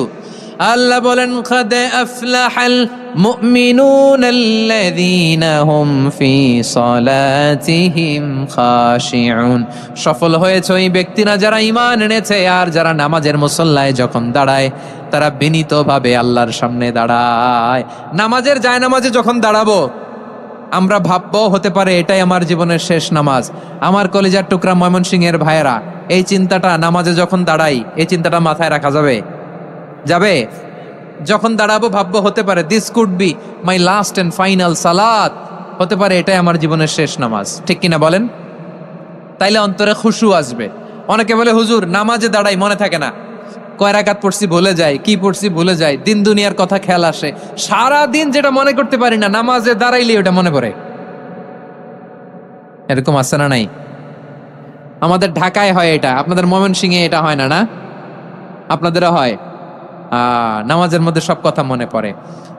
আল্লাহ বলেন, কাদ আফলাহাল মুমিনুনাল্লাযীনা হুম ফি সালাতিহিম খাশিউন। সফল হয়েছে ওই ব্যক্তিরা যারা ঈমান এনেছে আর যারা নামাজের মুসল্লায় যখন দাঁড়ায় তারা বিনীতভাবে আল্লাহর সামনে দাঁড়ায়। নামাজের জায়নামাজে যখন দাঁড়াবো আমরা ভাববো হতে পারে এটাই আমার জীবনের শেষ নামাজ। আমার কলিজার টুকরা ময়মনসিংহের ভাইয়েরা, এই চিন্তাটা নামাজে যখন দাঁড়াই, এই চিন্তাটা মাথায় রাখা যাবে? যাবে? যখন দাঁড়াবো ভাববো হতে পারে this could be my last and final সালাত, হতে পারে এটাই আমার জীবনের শেষ নামাজ। ঠিক কিনা বলেন? তাইলে অন্তরে খুশু আসবে। অনেকে বলে হুজুর নামাজে দাঁড়াই মনে থাকে না, কয় রাকাত পড়ছি ভুলে যায়, কি পড়ছি ভুলে যায়, দিন দুনিয়ার কথা খেয়াল আসে, সারা দিন যেটা মনে করতে পারি না নামাজে দাঁড়াইলে ওটা মনে পড়ে। এরকম আছে না নাই? আমাদের ঢাকায় হয় এটা, আপনাদের ময়মনসিংহে এটা হয় না? না, আপনাদেরও হয়। নামাজের মধ্যে সব কথা মনে পড়ে।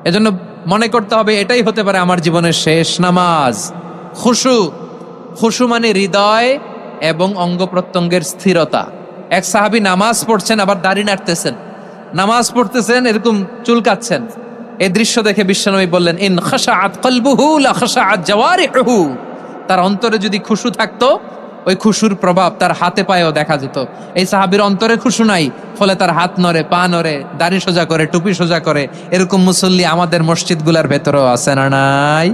এজন্য মনে করতে হবে এটাই হতে পারে আমার জীবনের শেষ নামাজ। খুশু, খুশু মানে হৃদয় এবং অঙ্গ প্রত্যঙ্গের স্থিরতা। এক সাহাবী নামাজ পড়ছেন আবার দাড়ি নাড়তেছেন, নামাজ পড়তেছেন এরকম চুলকাচ্ছেন। এই দৃশ্য দেখে বিশ্বনবী বললেন, ইন খাশাআত কলবুহু লা খাশাআত জাওয়ারিহু। তার অন্তরে যদি খুশু থাকতো, ওই খুশুর প্রভাব তার হাতে পায়েও দেখা যেত। এই সাহাবীর অন্তরে খুশু নাই, ফলে তার হাত নড়ে, পা নড়ে, দাড়ি সোজা করে, টুপি সোজা করে। এরকম মুসল্লি আমাদের মসজিদগুলোর ভেতরেও আছে না নাই?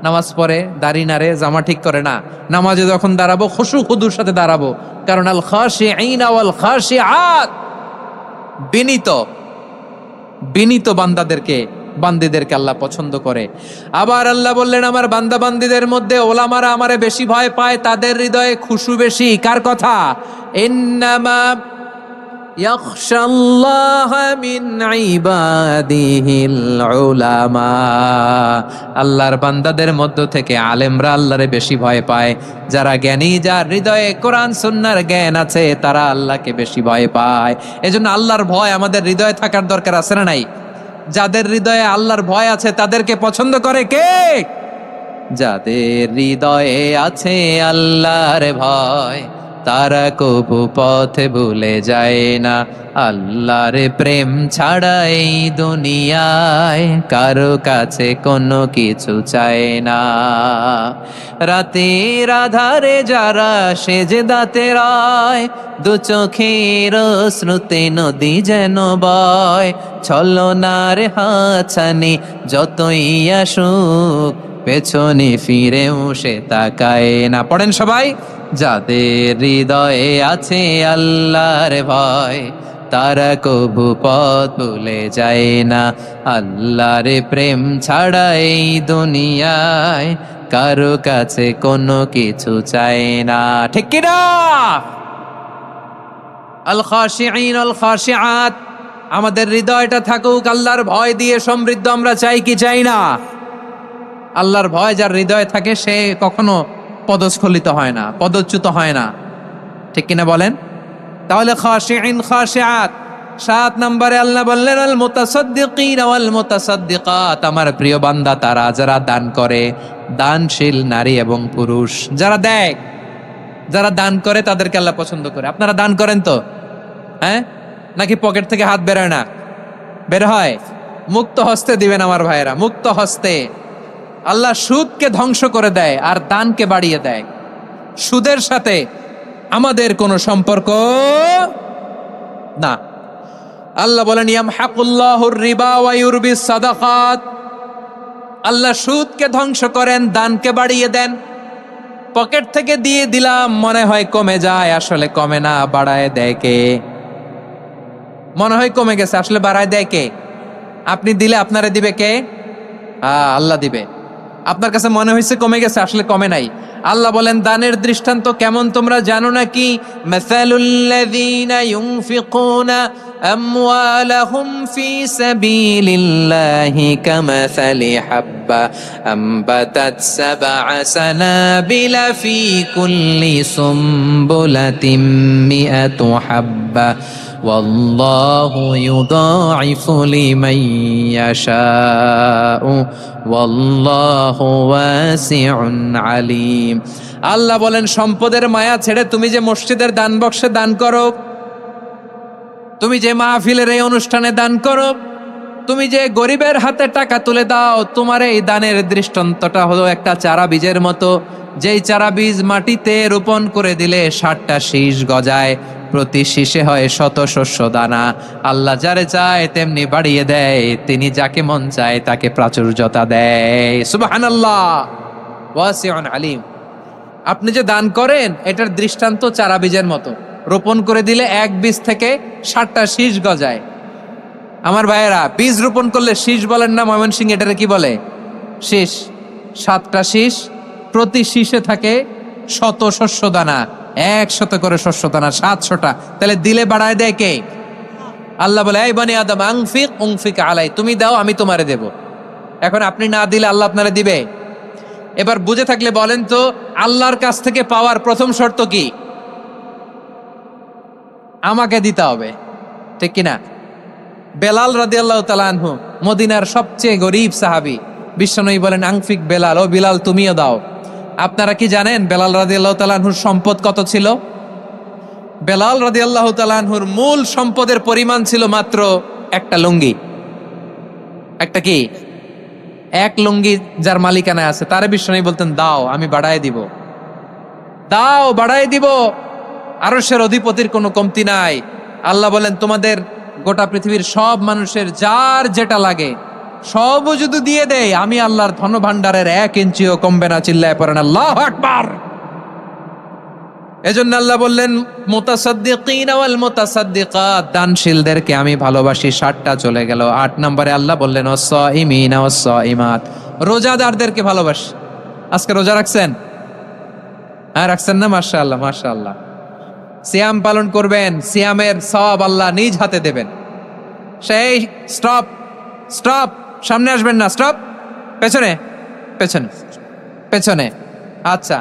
নামাজ পড়ে, দাড়ি নাড়ে, জামা ঠিক করে না, নামাজে যখন দাঁড়াবো খুশু খুদুর সাথে দাঁড়াবো। কারণ আল খাশিঈনা ওয়াল খাশিআত, বিনীত বিনীত বান্দিদেরকে আল্লাহ পছন্দ করে। আবার আল্লাহ বললেন, আমার বান্দা বান্দিদের মধ্যে ওলামারা আমারে বেশি ভয় পায়, তাদের হৃদয়ে খুশু বেশি। কার কথা? ইন্নামা ইয়াখশাল্লাহ মিন ইবাদিহিল উলামা। আল্লাহর বান্দাদের মধ্য থেকে আলেমরা আল্লাহরে বেশি ভয় পায়। যারা জ্ঞানী, যার হৃদয়ে কোরআন সুন্নাহর জ্ঞান আছে, তারা আল্লাহকে বেশি ভয় পায়। এজন্য আল্লাহর ভয় আমাদের হৃদয়ে থাকার দরকার আছে না নাই? যাদের হৃদয়ে আল্লাহর ভয় আছে তাদেরকে পছন্দ করে কে? যাদের হৃদয়ে আছে আল্লাহর ভয়, তারা কবু পথে ভুলে যায় না। আল্লাহর প্রেম ছাড়া এই দুনিয়ায় কারো কাছে কোনো কিছু চায় না। রাতের আধারে যারা সেজদাতে রয়, দু চোখের শ্রুতে নদী যেন বয়। ছলনার হাতছানি যতই আসুক, পেছনে ফিরেও সে তাকায় না। পড়েন সবাই। যাদের হৃদয়ে আছে আল্লাহর ভয়, তারা কবু পথ ভুলে যায় না। আল্লাহর প্রেম ছাড়া এই দুনিয়ায় কারো কাছে কোনো কিছু চায় না। ঠিক কিনা? আল খাশিঈন আল খাশিআত, আমাদের হৃদয়টা থাকুক আল্লাহর ভয় দিয়ে সমৃদ্ধ। আমরা চাই কি চাই না? আল্লাহর ভয় যার হৃদয়ে থাকে সে কখনো পদস্খলিত হয় না, পদচ্যুত হয় না। ঠিক কিনা বলেন? তাহলে খাশিঈন খাশিআত। 7 নম্বরে আল্লাহ বললেন আল মুতাসাদ্দিকিন ওয়াল মুতাসাদ্দিকাত, আমার প্রিয় বান্দা তারা যারা দান করে, দানশীল নারী এবং পুরুষ। যারা দেয়, যারা দান করে তাদেরকে আল্লাহ পছন্দ করে। আপনারা দান করেন তো? হ্যাঁ, নাকি পকেট থেকে হাত বেরোয় না? বের হয়। মুক্ত হস্তে দিবেন আমার ভাইয়েরা, মুক্ত হস্তে। আল্লাহ সুদকে ধ্বংস করে দেয় আর দানকে বাড়িয়ে দেয়। সুদের সাথে আমাদের কোনো সম্পর্ক না। আল্লাহ বলেন ইয়ামহাকুল্লাহুর রিবা ওয়া ইউরবিস সাদাকাত। আল্লাহ সুদকে ধ্বংস করেন, দানকে বাড়িয়ে দেন। পকেট থেকে দিয়ে দিলাম মনে হয় কমে যায়, আসলে কমে না, বাড়ায় দেয় কে? মনে হয় কমে গেছে, আসলে বাড়ায় দেয় কে? আপনি দিলে আপনারে দিবে কে? আল্লাহ দিবে। আপনার কাছে মনে হয়েছে কমে গেছে, আসলে কমে নাই। আল্লাহ বলেন দানের দৃষ্টান্ত কেমন তোমরা জানো নাকি? মাসালুল্লাযীনা ইউনফিকুনা আমওয়ালাহুম ফি সাবিলিল্লাহি কামাসালি হাব্বা আমবাতাত সাবআ সানাবিলা ফি কুল্লি সুমবুলাতিন মিআতু হাব্বা ওয়াল্লাহু ইউদাঈফু লিমান ইয়াশাউ ওয়াল্লাহু ওয়াসিউন আলিম। আল্লাহ বলেন সম্পদের মায়া ছেড়ে তুমি যে মসজিদের দান বক্সে দান করো, তুমি যে মাহফিলের এই অনুষ্ঠানে দান করো, তুমি যে গরিবের হাতে টাকা তুলে দাও, তোমার এই দানের দৃষ্টান্তটা হলো একটা চারা বীজের মতো। যেই চারা বীজ মাটিতে রোপণ করে দিলে 60টা শীষ গজায়, প্রতি শীষে হয় শত শস্য দানা। আল্লাহ যারে চায় তেমনি বাড়িয়ে দেয়, তিনি যাকে মন চায় তাকে প্রাচুর্যতা দেয়। সুবহানাল্লাহ, ওয়াসিউন আলিম। আপনি যে দান করেন এটার দৃষ্টান্ত চারা বীজের মতো, রোপণ করে দিলে এক বীজ থেকে 60টা শীষ গজায়। আমার ভাইয়েরা, বীজ রোপণ করলে শীষ বলেন না, ময়মনসিংহ এটারে কি বলে? শীষ। 7টা শীষ, প্রতি শীষে থাকে শত শস্য দানা, 100 করে শস্য দানা, 700টা। তাহলে দিলে বাড়ায় দেয় কে? আল্লাহ বলে, এই বনি আদম আনফিক উনফিক আলাই, তুমি দাও আমি তোমারে দেব। এখন আপনি না দিলে আল্লাহ আপনারে দিবে? এবার বুঝে থাকলে বলেন তো, আল্লাহর কাছ থেকে পাওয়ার প্রথম শর্ত কি? আমাকে দিতে হবে, ঠিক কিনা? বেলাল রাদিয়াল্লাহু তাআলা আনহু মদিনার সবচেয়ে গরীব সাহাবী, বিশ্বনবী বলেন আনফিক বেলাল, ও বিলাল তুমিও দাও। আপনারা কি জানেন বেলাল রাদিয়াল্লাহু তাআলা আনহুর সম্পদ কত ছিল? বেলাল রাদিয়াল্লাহু তাআলা আনহুর মূল সম্পদের পরিমাণ ছিল মাত্র একটা লুঙ্গি। একটা কি? এক লুঙ্গি যার মালিকানায় আছে তারে বিশ্বনবী বলতেন, দাও আমি বাড়ায় দিব, দাও বাড়ায় দিব। আরশের অধিপতির কোনো কমতি নাই। আল্লাহ বলেন, তোমাদের গোটা পৃথিবীর সব মানুষের যার যেটা লাগে সবও যদি দিয়ে দেয়, আমি আল্লাহর ধন ভাণ্ডারের 1 ইঞ্চিও কমবে না। চিল্লায় পড়েন আল্লাহু আকবার। এজন্য আল্লাহ বললেন, মুতাসাদ্দিকিন ওয়াল মুতাসাদ্দিকাত, দানশীলদেরকে আমি ভালোবাসি। 7টা চলে গেল। 8 নম্বরে আল্লাহ বললেন, ওয়াস-সাইমিন ওয়াস-সাইমাত, রোজাদারদেরকে ভালোবাসি। আজকে রোজা রাখছেন? হ্যাঁ, রাখছেন না? মাশাআল্লাহ মাশাআল্লাহ। সিয়াম পালন করবেন, সিয়ামের সওয়াব আল্লাহ নিজ হাতে দেবেন। সেই স্টপ স্টপ, সামনে আসবেন না, স্টপ, পেছনে পেছনে পেছনে। আচ্ছা,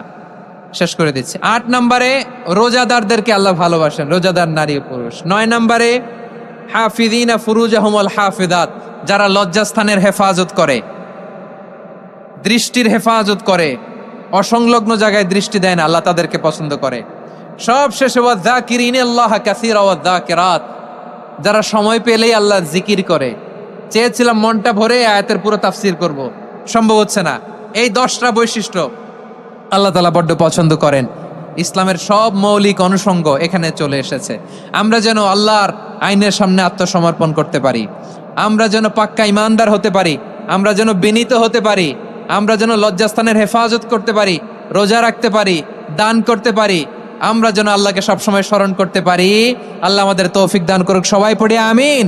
শেষ করে দিচ্ছি। 8 নম্বরে রোজাদারদেরকে আল্লাহ ভালোবাসেন, রোজাদার নারী ও পুরুষ। 9 নম্বরে হাফিযিনা ফুরুজাহুম ওয়াল হাফিযাত, যারা লজ্জাস্থানের হেফাজত করে, দৃষ্টির হেফাজত করে, অসংলগ্ন জায়গায় দৃষ্টি দেয় না, আল্লাহ তাদেরকে পছন্দ করে। সব শেষে ওয়াযাকিরিনাল্লাহ কাসীরা ওয়াযাকিরাত, যারা সময় পেলেই আল্লাহর জিকির করে। চেয়েছিলাম মনটা ভরে আয়াতের পুরো তাফসীর করব, সম্ভব হচ্ছে না। এই 10টা বৈশিষ্ট্য আল্লাহ তাআলা বড্ড পছন্দ করেন। ইসলামের সব মৌলিক অনুষঙ্গ এখানে চলে এসেছে। আমরা যেন আল্লাহর আইনের সামনে আত্মসমর্পণ করতে পারি, আমরা যেন পাক্কা ইমানদার হতে পারি, আমরা যেন বিনীত হতে পারি, আমরা যেন লজ্জাস্থানের হেফাজত করতে পারি, রোজা রাখতে পারি, দান করতে পারি, আমরা যেন আল্লাহকে সবসময় স্মরণ করতে পারি। আল্লাহ আমাদের তৌফিক দান করুক। সবাই পড়ি আমিন।